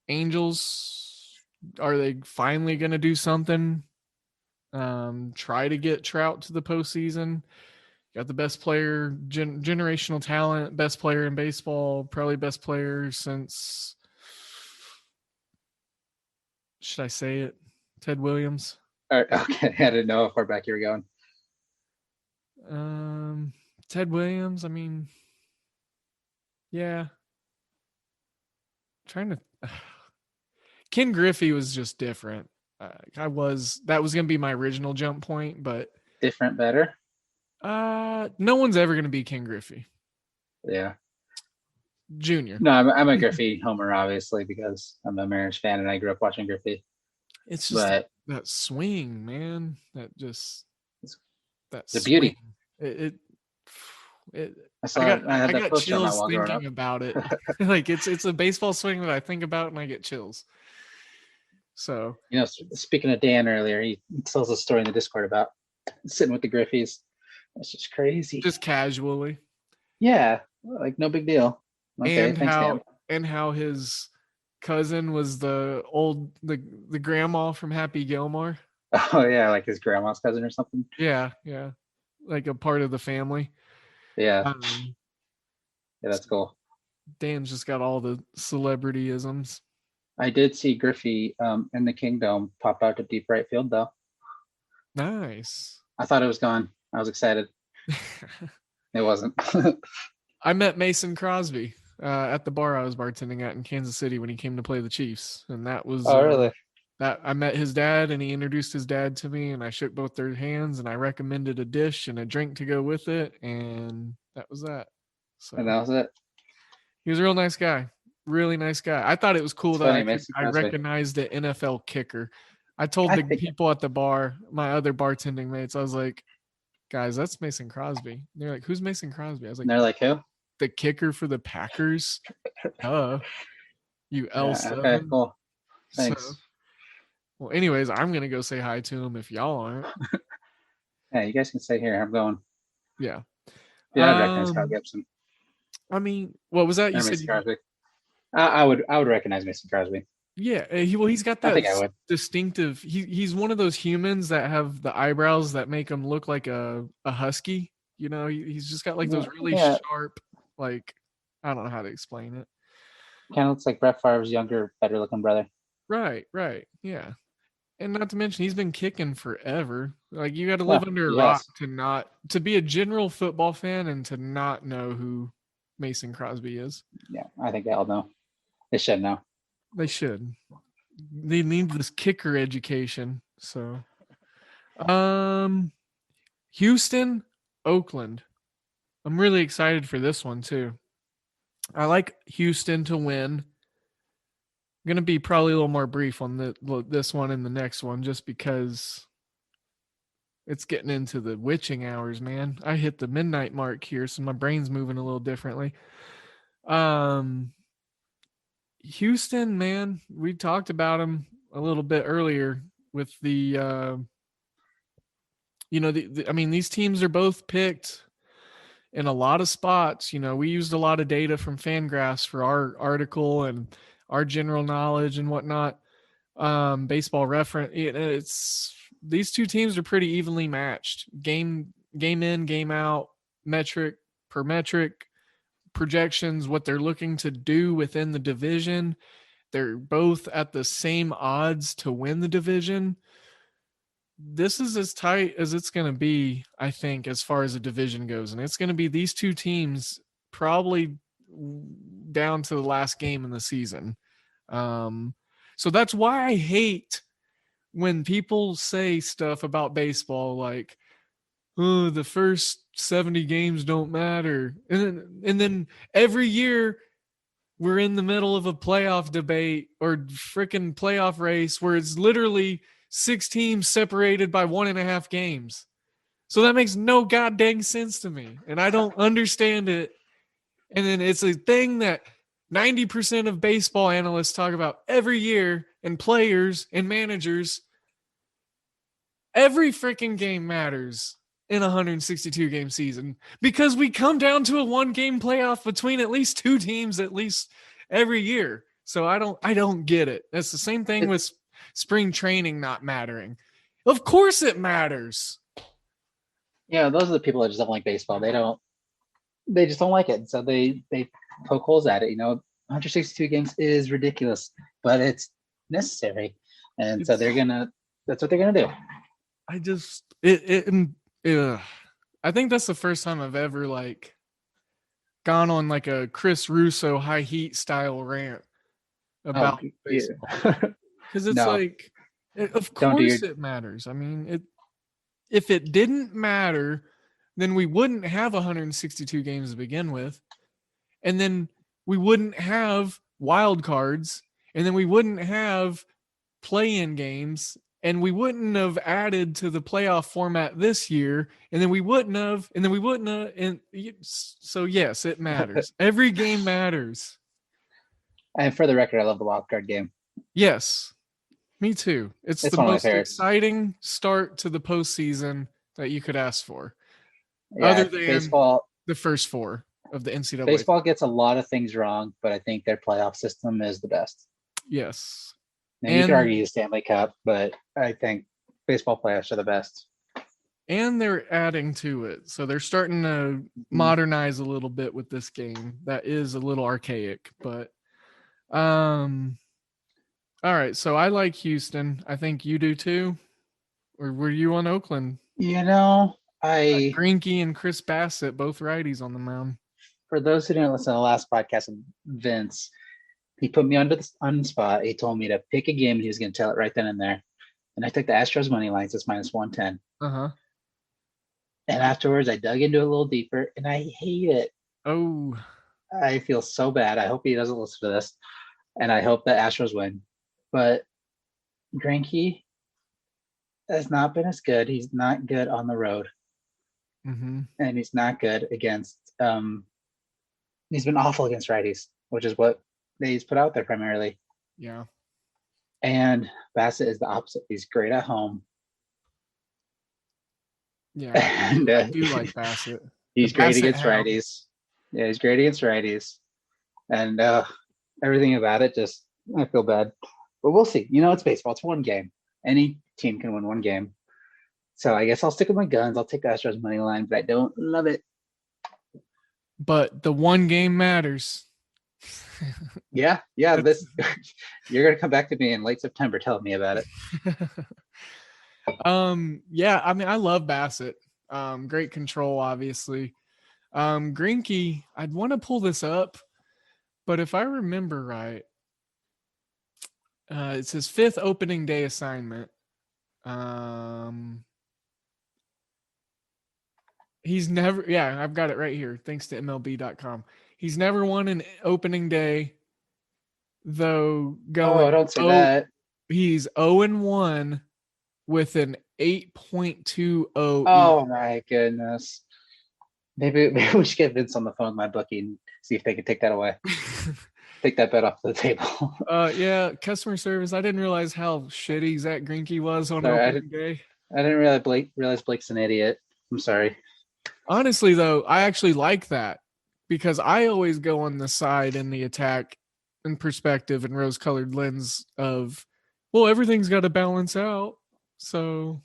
Angels, are they finally going to do something? Try to get Trout to the postseason. Got the best player, generational talent, best player in baseball, probably best player since, should I say it? Ted Williams. All right, okay, I didn't know how far back you were going. Ted Williams, I mean, yeah. Ken Griffey was just different. That was going to be my original jump point, but different, better. No one's ever going to be Ken Griffey. Yeah. Junior. No, I'm a Griffey homer, obviously, because I'm a Mariners fan and I grew up watching Griffey. It's just that swing, man. That's the beauty. I I got chills thinking about it. Like it's a baseball swing that I think about and I get chills. So speaking of Dan earlier, he tells a story in the Discord about sitting with the Griffies. That's just crazy. Just casually. Yeah, like no big deal. Okay, and how his cousin was the grandma from Happy Gilmore. Oh yeah, like his grandma's cousin or something. Yeah, like a part of the family. Yeah. Yeah, that's cool. Dan's just got all the celebrityisms. I did see Griffey in the Kingdom pop out to deep right field, though. Nice. I thought it was gone. I was excited. It wasn't. I met Mason Crosby at the bar I was bartending at in Kansas City when he came to play the Chiefs, and that was really? that I met his dad, and he introduced his dad to me, and I shook both their hands, and I recommended a dish and a drink to go with it, and that was that. So And that was it. he was a real nice guy. Really nice guy. I thought it was cool It's that funny, I Mason Crosby. recognized the NFL kicker. I told the people at the bar, my other bartending mates, I was like, guys, that's Mason Crosby. And they're like, who's Mason Crosby? I was like, And they're like, who? the kicker for the Packers. You L7. Okay, cool. Thanks. So, well, anyways, I'm gonna go say hi to him if y'all aren't. Yeah, you guys can stay here. I'm going. Yeah. Yeah, I'd recognize Kyle Gibson. I mean, what was that? You said Mason Crosby. I would recognize Mason Crosby. Yeah, he's got that I think I would. distinctive. He's one of those humans that have the eyebrows that make him look like a husky. You know, he's just got like those really sharp, like, I don't know how to explain it. Kind of looks like Brett Favre's younger, better looking brother. Right, yeah. And not to mention, he's been kicking forever. Like, you got to live under a rock to be a general football fan and to not know who Mason Crosby is. Yeah, I think they all know. They should know. They should. They need this kicker education. So, Houston, Oakland. I'm really excited for this one too. I like Houston to win. I'm going to be probably a little more brief on this one and the next one just because it's getting into the witching hours, man. I hit the midnight mark here, so my brain's moving a little differently. Houston, man, we talked about them a little bit earlier with the, I mean, these teams are both picked in a lot of spots. You know, we used a lot of data from Fangraphs for our article and our general knowledge and whatnot. Baseball reference. It's these two teams are pretty evenly matched. Game in, game out, metric per metric, projections, what they're looking to do within the division. They're both at the same odds to win the division. This is as tight as it's going to be, I think, as far as the division goes. And it's going to be these two teams probably down to the last game in the season. So that's why I hate when people say stuff about baseball like, oh, the first 70 games don't matter. And then every year we're in the middle of a playoff debate or freaking playoff race where it's literally 6 teams separated by 1.5 games. So that makes no goddamn sense to me. And I don't understand it. And then it's a thing that 90% of baseball analysts talk about every year, and players and managers. Every freaking game matters in a 162 game season because we come down to a 1-game playoff between at least 2 teams at least every year. So I don't get it. That's the same thing with spring training not mattering. Of course it matters. Yeah, those are the people that just don't like baseball. They just don't like it. So they poke holes at it. You know, 162 games is ridiculous, but it's necessary. And so that's what they're gonna do. I just I think that's the first time I've ever like gone on like a Chris Russo high heat style rant about baseball. Because it's like, of course it matters. I mean, if it didn't matter, then we wouldn't have 162 games to begin with. And then we wouldn't have wild cards. And then we wouldn't have play-in games. And we wouldn't have added to the playoff format this year. And then we wouldn't have. And so, yes, it matters. Every game matters. And for the record, I love the wild card game. Yes, me too. It's the most exciting start to the postseason that you could ask for. Yeah, other than baseball, the first 4 of the NCAA. Baseball gets a lot of things wrong, but I think their playoff system is the best. Yes. Now, you could argue the Stanley Cup, but I think baseball playoffs are the best. and they're adding to it. So they're starting to modernize a little bit with this game. That is a little archaic, but all right, so I like Houston. I think you do too. Or were you on Oakland? I Greinke and Chris Bassett, both righties on the mound. For those who didn't listen to the last podcast of Vince, he put me on the spot. He told me to pick a game and he was going to tell it right then and there. And I took the Astros money lines. It's -110. Uh-huh. And afterwards, I dug into it a little deeper, and I hate it. Oh. I feel so bad. I hope he doesn't listen to this, and I hope the Astros win. But Greinke has not been as good. He's not good on the road, and he's not good against. He's been awful against righties, which is what he's put out there primarily. Yeah. And Bassett is the opposite. He's great at home. Yeah, And, I do like Bassett. He's The great Bassett against hound. righties. Yeah, he's great against righties. And everything about it, just I feel bad. But we'll see. It's baseball. It's one game. Any team can win one game. So I guess I'll stick with my guns. I'll take the Astros money line, but I don't love it. But the one game matters. Yeah. This you're gonna come back to me in late September telling me about it. Yeah, I mean, I love Bassett. Great control, obviously. Greinke, I'd want to pull this up, but if I remember right, it's his 5th opening day assignment. He's never, yeah, I've got it right here, thanks to MLB.com. He's never won an opening day, though going. Don't say that. He's 0-1 with an 8.20. Oh my goodness. Maybe we should get Vince on the phone with my bookie and see if they can take that away. Take that bet off the table. Yeah, customer service. I didn't realize how shitty Zach Greinke was on Sorry, opening day. I didn't realize Blake's an idiot. I'm sorry. Honestly, though, I actually like that because I always go on the side in the attack and perspective and rose-colored lens of, well, everything's got to balance out. So,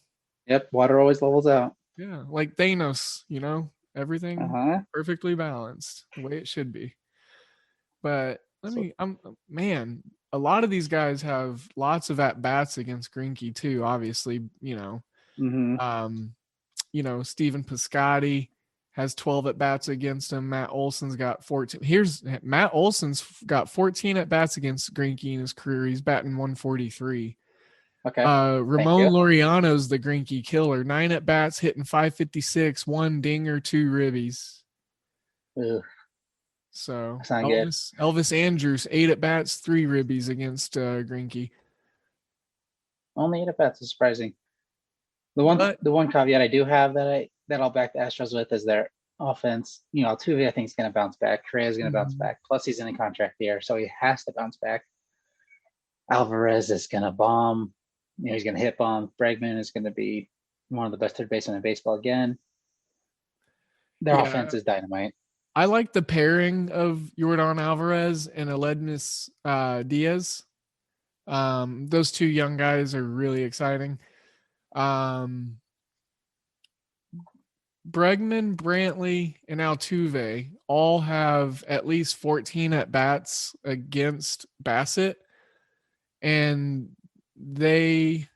yep, water always levels out. Yeah, like Thanos, everything perfectly balanced the way it should be. But a lot of these guys have lots of at bats against Greinke too. Obviously, Stephen Piscotty has 12 at bats against him. Matt Olson's got 14. Matt Olson's got 14 at bats against Greinke in his career. He's batting 143. Okay. Ramon Laureano's the Greinke killer. 9 at bats, hitting 556, 1 dinger, 2 ribbies. Ugh. So Elvis Andrews, 8 at bats, 3 ribbies against Greinke. Only 8 at bats is surprising. The one caveat I do have that I'll back the Astros with is their offense. Altuve I think is going to bounce back. Correa's going to bounce back. Plus he's in a contract year, so he has to bounce back. Alvarez is going to bomb. He's going to hit bomb. Bregman is going to be one of the best third basemen in baseball again. Their offense is dynamite. I like the pairing of Yordan Alvarez and Aledmus Diaz. Those 2 young guys are really exciting. Bregman, Brantley, and Altuve all have at least 14 at bats against Bassett, and Jose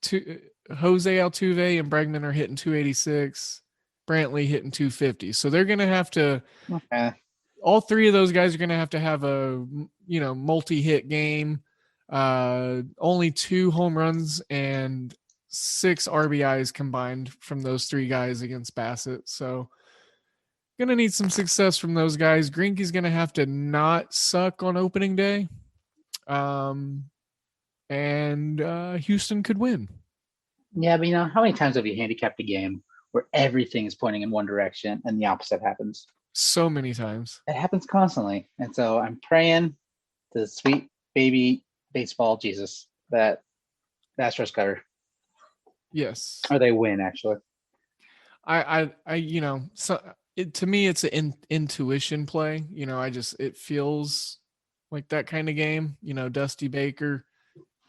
Altuve and Bregman are hitting 286. Brantley hitting 250. So they're going to have to, all 3 of those guys are going to have a, multi-hit game. Only 2 home runs and 6 RBIs combined from those 3 guys against Bassett. So going to need some success from those guys. Greinke's going to have to not suck on opening day. And Houston could win. Yeah, but how many times have you handicapped a game where everything is pointing in one direction and the opposite happens? So many times. It happens constantly. And so I'm praying to the sweet baby baseball Jesus that the Astros cover. Yes. Or they win, actually. To me, it's an intuition play. It feels like that kind of game, Dusty Baker.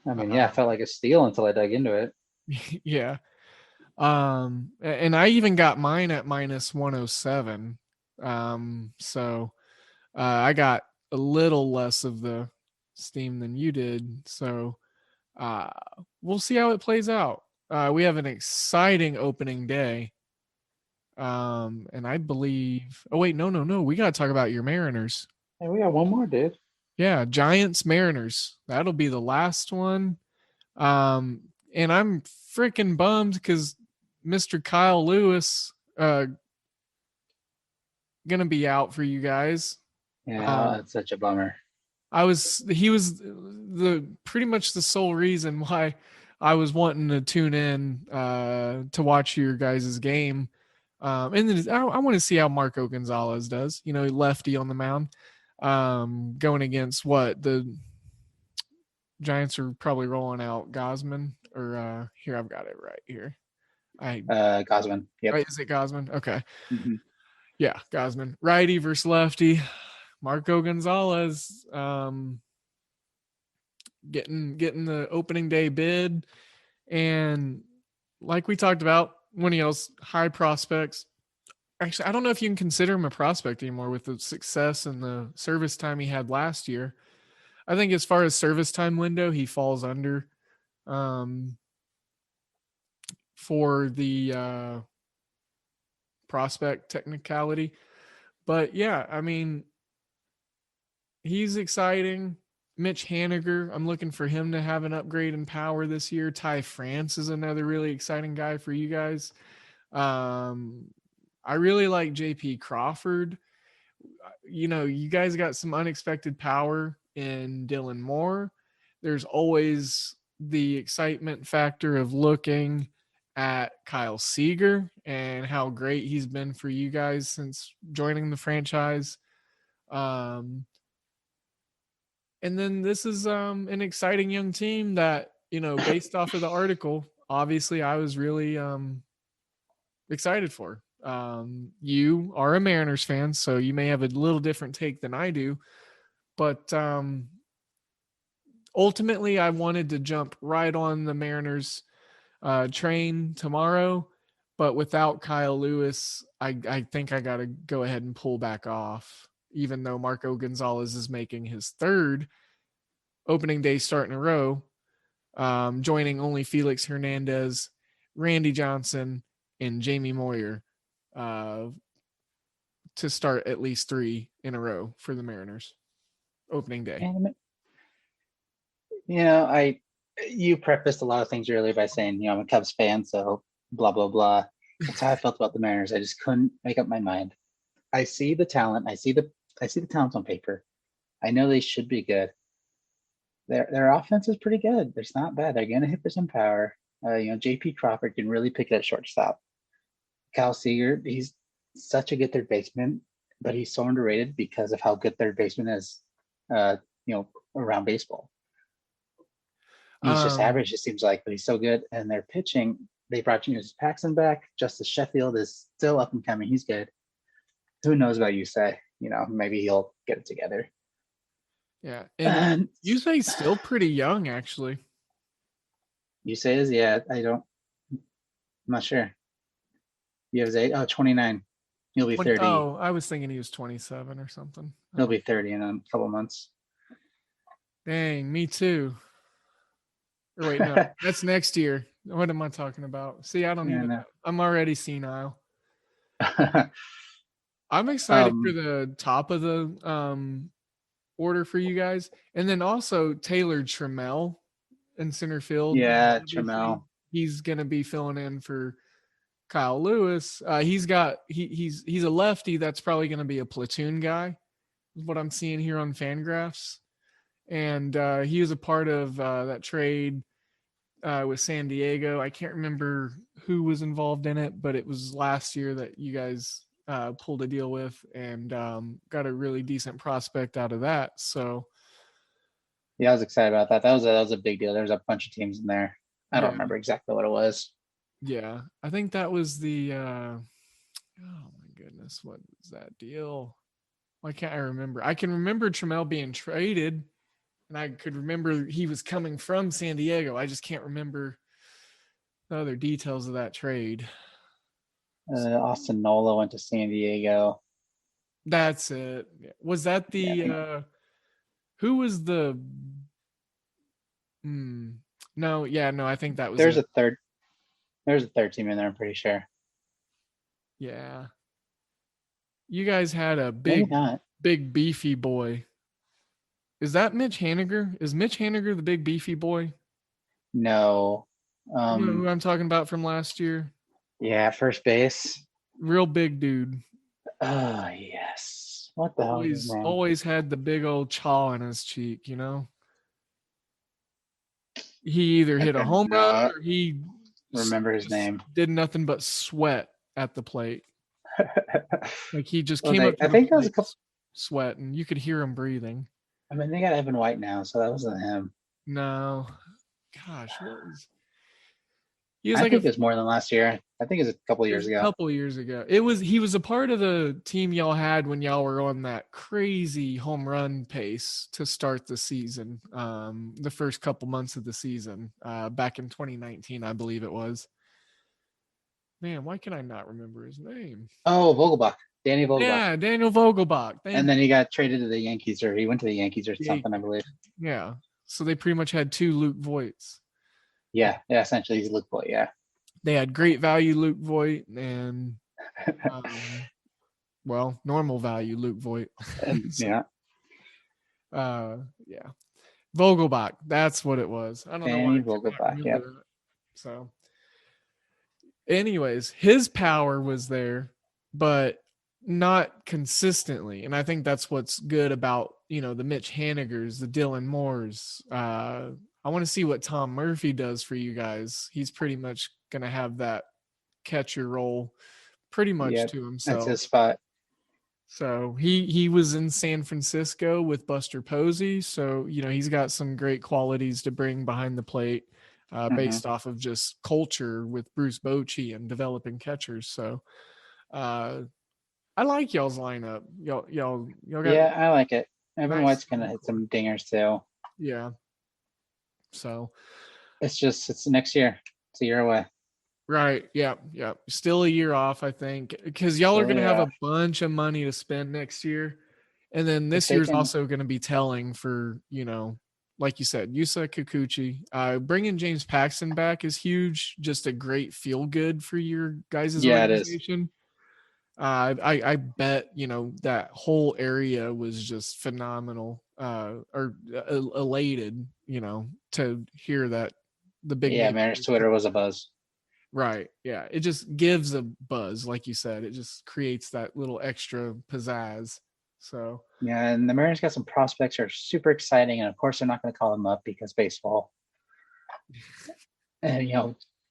I mean, I felt like a steal until I dug into it. Yeah. And I even got mine at minus 107. So I got a little less of the steam than you did. So uh, we'll see how it plays out. We have an exciting opening day. And I believe, oh wait, no. We got to talk about your Mariners. Hey, we got one more, dude. Yeah. Giants Mariners. That'll be the last one. And I'm freaking bummed because Mr. Kyle Lewis, gonna be out for you guys. Yeah, that's such a bummer. He was the pretty much the sole reason why I was wanting to tune in to watch your guys' game. And then I want to see how Marco Gonzalez does, lefty on the mound, going against what the Giants are probably rolling out Gosman or here, I've got it right here. Gosman. Yep. Right, is it Gosman? Okay. Mm-hmm. Yeah, Gosman. Righty versus lefty. Marco Gonzalez getting the opening day bid. And like we talked about, one of those high prospects. Actually, I don't know if you can consider him a prospect anymore with the success and the service time he had last year. I think as far as service time window, he falls under for the prospect technicality. But yeah, I mean, he's exciting. Mitch Haniger, I'm looking for him to have an upgrade in power this year. Ty France is another really exciting guy for you guys. I really like JP Crawford. You guys got some unexpected power in Dylan Moore. There's always the excitement factor of looking at Kyle Seager and how great he's been for you guys since joining the franchise. And then this is an exciting young team that, based off of the article, obviously I was really excited for. You are a Mariners fan, so you may have a little different take than I do. But ultimately, I wanted to jump right on the Mariners train tomorrow. But without Kyle Lewis, I think I got to go ahead and pull back off, even though Marco Gonzalez is making his third opening day start in a row, joining only Felix Hernandez, Randy Johnson, and Jamie Moyer to start at least 3 in a row for the Mariners opening day. You prefaced a lot of things earlier by saying, I'm a Cubs fan, so blah, blah, blah. That's how I felt about the Mariners. I just couldn't make up my mind. I see the talent. I see the talent on paper. I know they should be good. Their offense is pretty good. It's not bad. They're going to hit for some power. JP Crawford can really pick it at shortstop. Kyle Seager, he's such a good third baseman, but he's so underrated because of how good third baseman is, around baseball. He's just average, it seems like, but he's so good. And their pitching, they brought Junius Paxton back. Justice Sheffield is still up and coming. He's good. Who knows about Yusei? Maybe he'll get it together. Yeah. And Yusei's still pretty young, actually. Yusei is, I'm not sure. You have 29. He'll be 30. Oh, I was thinking he was 27 or something. He'll be 30 in a couple months. Dang, me too. Or wait, no, that's next year. What am I talking about? See, I don't even know. I'm already senile. I'm excited for the top of the order for you guys. And then also Taylor Trammell in center field. Yeah, Trammell. He's going to be filling in for Kyle Lewis. He's a lefty that's probably going to be a platoon guy, is what I'm seeing here on Fangraphs. And he was a part of that trade with San Diego. I can't remember who was involved in it, but it was last year that you guys pulled a deal with and got a really decent prospect out of that. So yeah, I was excited about that. That was a big deal. There's a bunch of teams in there. I don't remember exactly what it was. Yeah, I think that was the oh my goodness, what was that deal? Why can't I remember? I can remember Trammell being traded, and I could remember he was coming from San Diego. I just can't remember the other details of that trade. Austin Nola went to San Diego. That's it. Was that the who was the no, I think that was There's it. a third team in there, I'm pretty sure. Yeah. You guys had a Maybe not. big beefy boy. Is that Mitch Haniger? Is Mitch Haniger the big beefy boy? No. You know who I'm talking about from last year? Yeah, first base. Real big dude. Oh, yes. What the hell is his name? Always had the big old chaw in his cheek, you know? He either hit a home run or he remember his name. did nothing but sweat at the plate. Like he just came up to I think that was a couple sweat and you could hear him breathing. I mean, they got Evan White now, so that wasn't him. No. Gosh, what was I think it was more than last year. I think it was a couple of years ago. A couple of years ago. He was a part of the team y'all had when y'all were on that crazy home run pace to start the season. The first couple months of the season, back in 2019, I believe it was. Man, why can I not remember his name? Oh, Vogelbach. Danny Vogelbach. Yeah, Daniel Vogelbach. And then he got traded to the Yankees, or he went to the Yankees or something, I believe. Yeah. So they pretty much had two Luke Voits. Yeah, essentially he's Luke Voit, yeah. They had great value Luke Voit and normal value Luke Voit. Yeah. Yeah. Vogelbach, that's what it was. I don't know why. Vogelbach, yeah. So anyways, his power was there, but not consistently. And I think that's what's good about, the Mitch Hanigers, the Dylan Moores. I want to see what Tom Murphy does for you guys. He's pretty much going to have that catcher role pretty much to himself. That's his spot. So he was in San Francisco with Buster Posey. So, he's got some great qualities to bring behind the plate based off of just culture with Bruce Bochy and developing catchers. So I like y'all's lineup. Y'all got, yeah, I like it. Evan White's going to hit some dingers too. Yeah. So it's next year. It's a year away. Right. Yeah. Still a year off, I think, because y'all are going to have a bunch of money to spend next year. And then this year's also going to be telling for, like you said, Yusa Kikuchi. Bringing James Paxton back is huge. Just a great feel good for your guys' organization. I bet, that whole area was just phenomenal or elated, to hear that the big Mariners Twitter was a buzz. Right. Yeah. It just gives a buzz, like you said. It just creates that little extra pizzazz. So yeah, and the Mariners got some prospects that are super exciting, and of course they're not going to call them up because baseball. And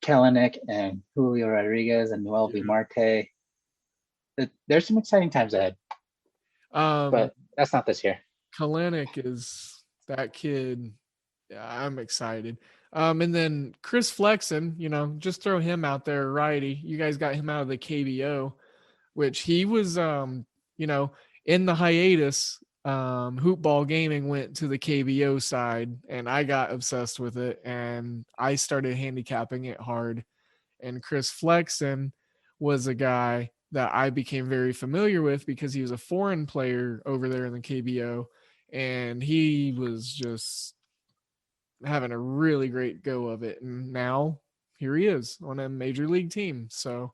Kelenic and Julio Rodriguez and Noel V. Marte. There's some exciting times ahead. But that's not this year. Kelenic is that kid. Yeah, I'm excited. And then Chris Flexen, just throw him out there, righty. You guys got him out of the KBO, which he was, in the hiatus. Hoop Ball Gaming went to the KBO side, and I got obsessed with it, and I started handicapping it hard. And Chris Flexen was a guy that I became very familiar with because he was a foreign player over there in the KBO, and he was just having a really great go of it. And now here he is on a major league team. So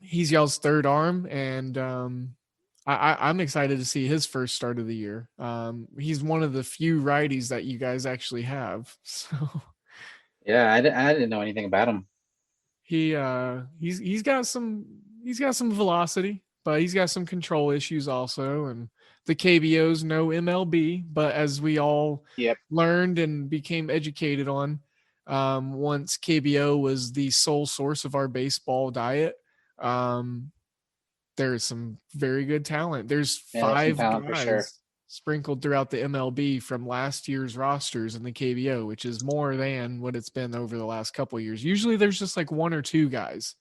he's y'all's third arm, and I'm excited to see his first start of the year. He's one of the few righties that you guys actually have. So yeah, I didn't know anything about him. He's got some velocity, but he's got some control issues also. And the KBO's no MLB, but as we all learned and became educated on, once KBO was the sole source of our baseball diet, there's some very good talent. There's 5 guys sprinkled throughout the MLB from last year's rosters in the KBO, which is more than what it's been over the last couple of years. Usually there's just like 1 or 2 guys.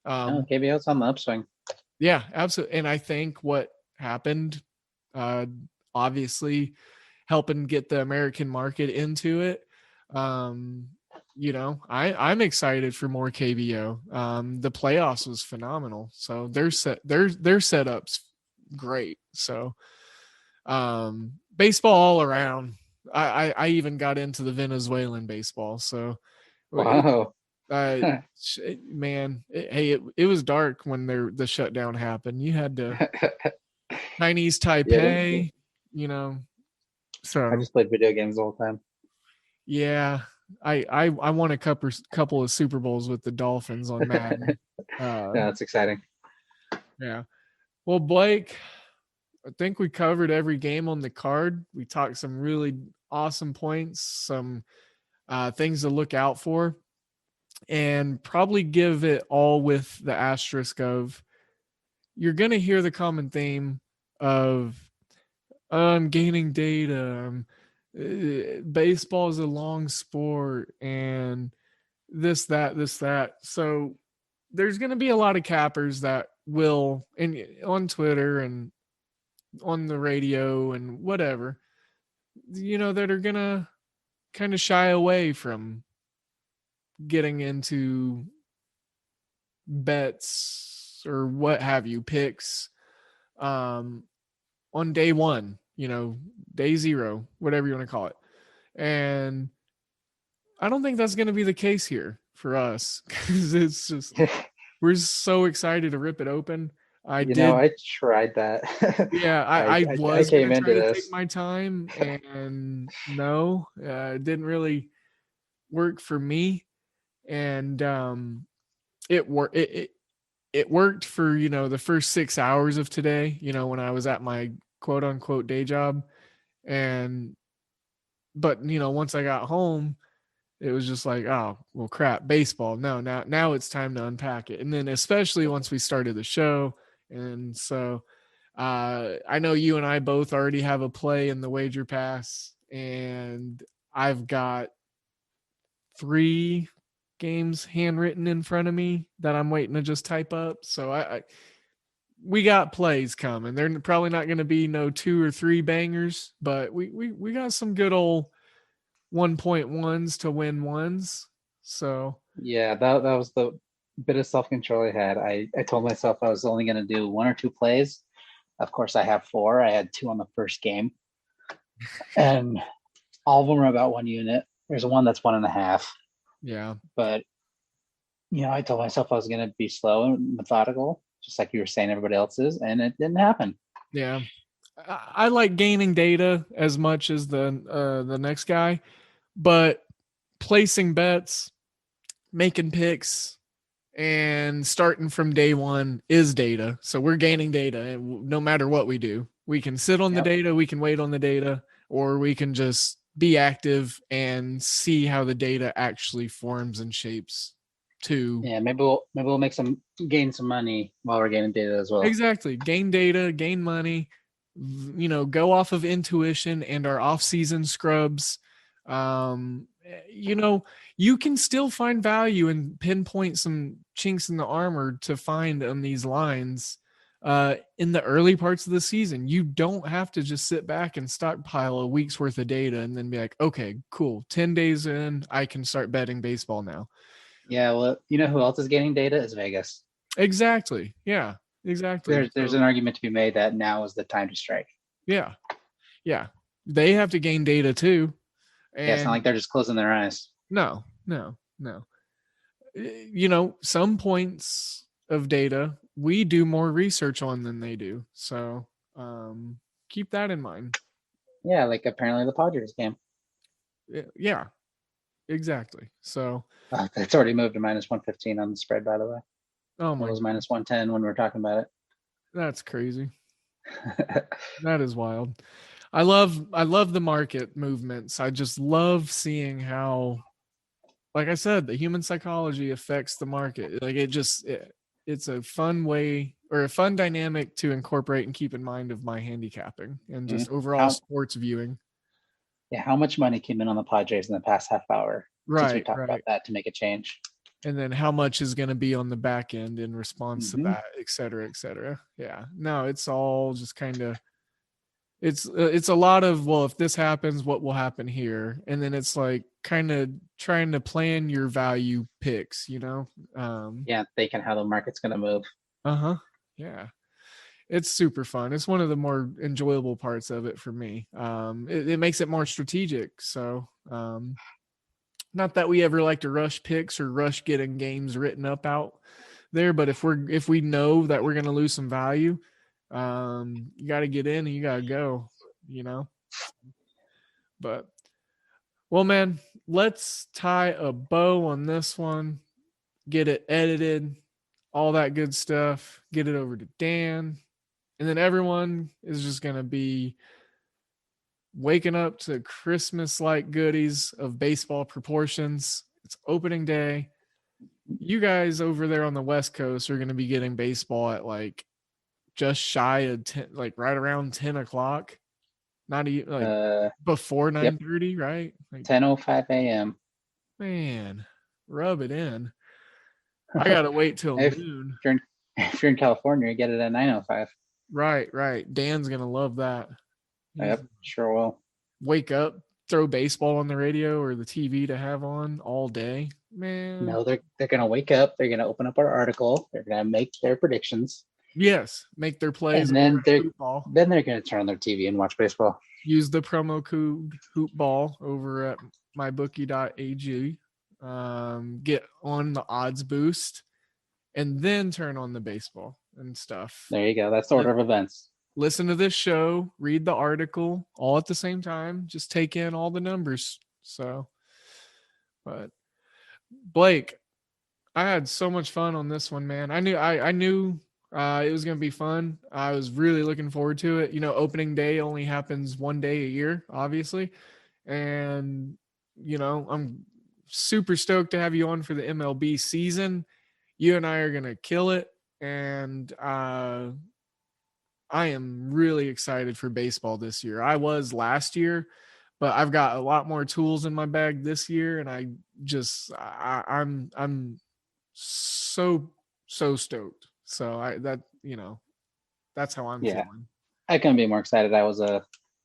KBO's on the upswing. Yeah, absolutely. And I think what happened, obviously helping get the American market into it, I'm excited for more KBO. The playoffs was phenomenal. So their setup's great. So baseball all around. I even got into the Venezuelan baseball. So Wow. it was dark when the shutdown happened. You had to Chinese Yeah, Taipei, I so just played video games the whole time. yeah. I won a couple of Super Bowls with the Dolphins on Madden. Yeah, that's exciting. Yeah. Well, Blake, I think we covered every game on the card. We talked some really awesome points, some things to look out for, and probably give it all with the asterisk of you're going to hear the common theme of I'm gaining data. Baseball is a long sport, and this, that. So there's going to be a lot of cappers that will, and on Twitter and on the radio and whatever, that are going to kind of shy away from getting into bets or what have you, picks on day one, day zero, whatever you want to call it. And I don't think that's going to be the case here for us because it's just we're so excited to rip it open. I tried that. Yeah, I, I I, I was came gonna try into to take this. my time, and no, it didn't really work for me. And it worked. It worked for the first 6 hours of today. When I was at my quote unquote day job, and but once I got home, it was just like, oh well, crap, baseball. No, now it's time to unpack it. And then especially once we started the show, and so I know you and I both already have a play in the wager pass, and I've got 3 games handwritten in front of me that I'm waiting to just type up. So we got plays coming. They're probably not going to be no 2 or 3 bangers, but we got some good old 1.1s to win ones. So Yeah, that was the bit of self-control I had. I told myself I was only going to do 1 or 2 plays. Of course, I have 4. I had 2 on the first game, and all of them are about 1 unit. There's one that's 1.5. yeah, But I told myself I was going to be slow and methodical, just like you were saying everybody else is, and it didn't happen. yeah. I like gaining data as much as the next guy, but placing bets, making picks, and starting from day one is data. So we're gaining data no matter what we do. We can sit on the data, we can wait on the data, or we can just be active and see how the data actually forms and shapes too. Yeah, maybe we'll gain some money while we're gaining data as well. Exactly. Gain data, gain money, go off of intuition and our off-season scrubs. You can still find value and pinpoint some chinks in the armor to find on these lines in the early parts of the season. You don't have to just sit back and stockpile a week's worth of data and then be like, okay, cool, 10 days in, I can start betting baseball now. Yeah, well, who else is gaining data is Vegas. Exactly. Yeah, exactly. There's an argument to be made that now is the time to strike. Yeah. They have to gain data too. And it's not like they're just closing their eyes. No. Some points of data we do more research on than they do. So keep that in mind. Yeah, like apparently the Padres game. Yeah, exactly. So it's already moved to -115 on the spread, by the way. Oh my! It was -110 when we were talking about it. That's crazy. That is wild. I love the market movements. I just love seeing how, like I said, the human psychology affects the market. Like it's a fun way or a fun dynamic to incorporate and keep in mind of my handicapping and just overall sports viewing. Yeah, how much money came in on the Padres in the past half hour? Since we talked about that to make a change. And then how much is going to be on the back end in response to that, et cetera, et cetera. Yeah. No, it's all just kind of, it's a lot of, well, if this happens, what will happen here? And then it's like kind of trying to plan your value picks, Yeah, thinking how the market's going to move. Uh-huh. Yeah. It's super fun. It's one of the more enjoyable parts of it for me. It makes it more strategic. So, not that we ever like to rush picks or rush getting games written up out there, but if we know that we're going to lose some value, you got to get in and you got to go, But, well, man, let's tie a bow on this one, get it edited, all that good stuff, get it over to Dan, and then everyone is just going to be waking up to Christmas-like goodies of baseball proportions. It's opening day. You guys over there on the West Coast are going to be getting baseball at like just shy of 10, like right around 10 o'clock. Not even like before 9:30, right? Like 10:05 a.m. Man, rub it in. I gotta wait till noon. If you're in California, you get it at 9:05. Right. Dan's gonna love that. Yep, sure will. Wake up, throw baseball on the radio or the TV to have on all day. Man. No, they're gonna wake up. They're gonna open up our article. They're gonna make their predictions. Yes, make their plays. And then they're gonna turn on their TV and watch baseball. Use the promo code HoopBall over at mybookie.ag. Get on the odds boost, and then turn on the baseball and stuff. There you go. That's the order of events. Listen to this show, read the article, all at the same time. Just take in all the numbers. So, but Blake, I had so much fun on this one, man. I knew it was going to be fun. I was really looking forward to it. Opening day only happens one day a year, obviously. And, I'm super stoked to have you on for the MLB season. You and I are going to kill it. And I am really excited for baseball this year. I was last year, but I've got a lot more tools in my bag this year. And I'm so stoked. So that's how I'm feeling. I couldn't be more excited. I was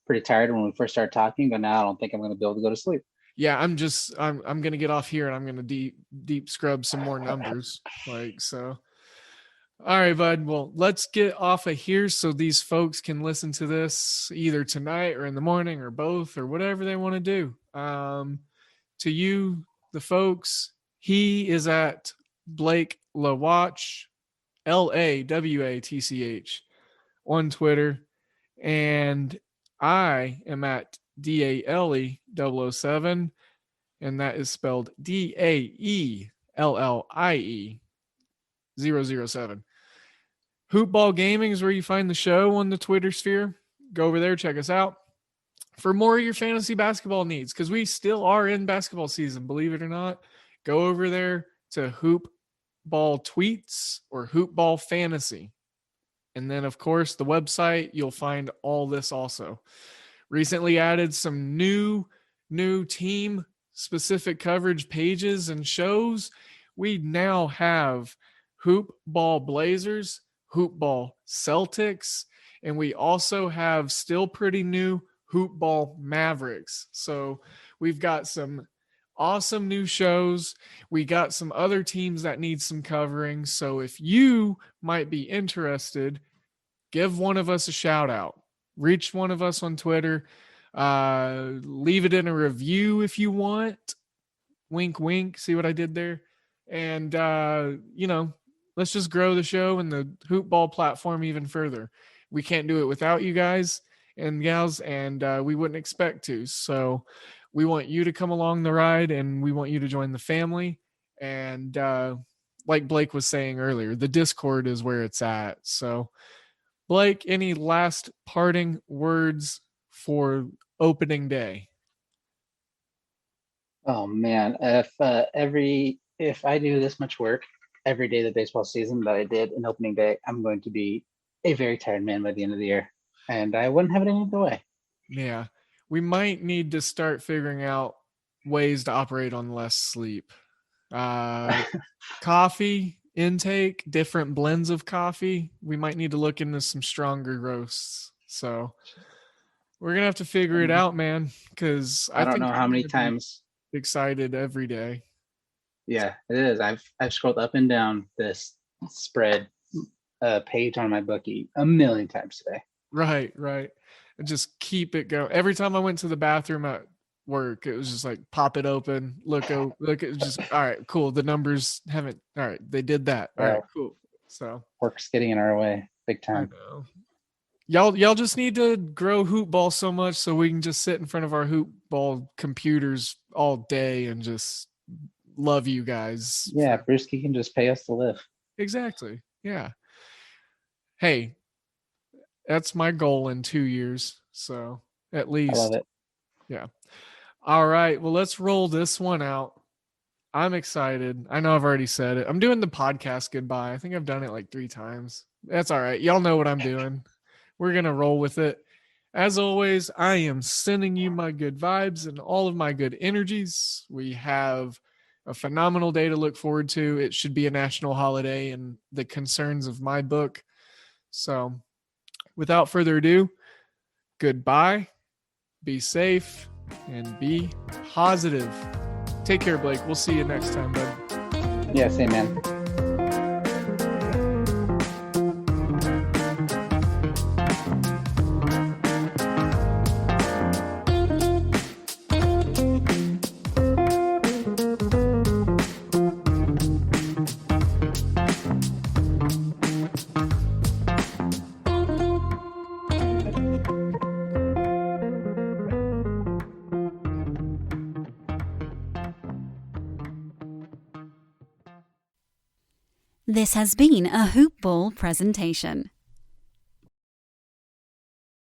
pretty tired when we first started talking, but now I don't think I'm going to be able to go to sleep. Yeah, I'm going to get off here and I'm going to deep scrub some more numbers. So. All right, bud. Well, let's get off of here so these folks can listen to this either tonight or in the morning or both or whatever they want to do. To you, the folks, he is at Blake Lawatch, LAWATCH on Twitter. And I am at DALE007, and that is spelled DAELLIE 007. Hoopball Gaming is where you find the show on the Twitter sphere. Go over there, check us out for more of your fantasy basketball needs, because we still are in basketball season, believe it or not. Go over there to Hoopball Tweets or Hoopball Fantasy. And then, of course, the website, you'll find all this also. Recently added some new team-specific coverage pages and shows. We now have Hoopball Blazers, Hoopball Celtics, and we also have still pretty new Hoopball Mavericks. So we've got some awesome new shows. We got some other teams that need some covering. So if you might be interested, give one of us a shout out. Reach one of us on Twitter. Leave it in a review if you want. Wink, wink. See what I did there? And, let's just grow the show and the Hoopball platform even further. We can't do it without you guys and gals, and we wouldn't expect to. So we want you to come along the ride, and we want you to join the family. And like Blake was saying earlier, the Discord is where it's at. So, Blake, any last parting words for opening day? Oh man, if I do this much work every day of the baseball season that I did in opening day, I'm going to be a very tired man by the end of the year, and I wouldn't have it any other way. Yeah, we might need to start figuring out ways to operate on less sleep. Coffee intake, different blends of coffee. We might need to look into some stronger roasts. So We're gonna have to figure it out, man. Because I don't think know I'm how many gonna be times. excited every day. Yeah, it is. I've scrolled up and down this spread page on my bookie a million times today. Right. And just keep it going. Every time I went to the bathroom at work, it was just like pop it open, look, it's just all right, cool. The numbers haven't. All right, they did that. All right, cool. So Work's getting in our way big I time. know. Y'all just need to grow hoop ball so much so we can just sit in front of our hoop ball computers all day and just love you guys. Yeah, Brewski can just pay us to live. Exactly. Yeah. Hey, that's my goal in 2 years. So at least. I love it. Yeah. All right. Well, let's roll this one out. I'm excited. I know I've already said it. I'm doing the podcast goodbye. I think I've done it like 3 times. That's all right. Y'all know what I'm doing. We're going to roll with it. As always, I am sending you my good vibes and all of my good energies. We have a phenomenal day to look forward to. It should be a national holiday in the concerns of my book. So, without further ado, goodbye, be safe, and be positive. Take care, Blake. We'll see you next time, bud. Yeah, same, man. This has been a Hoop Ball presentation.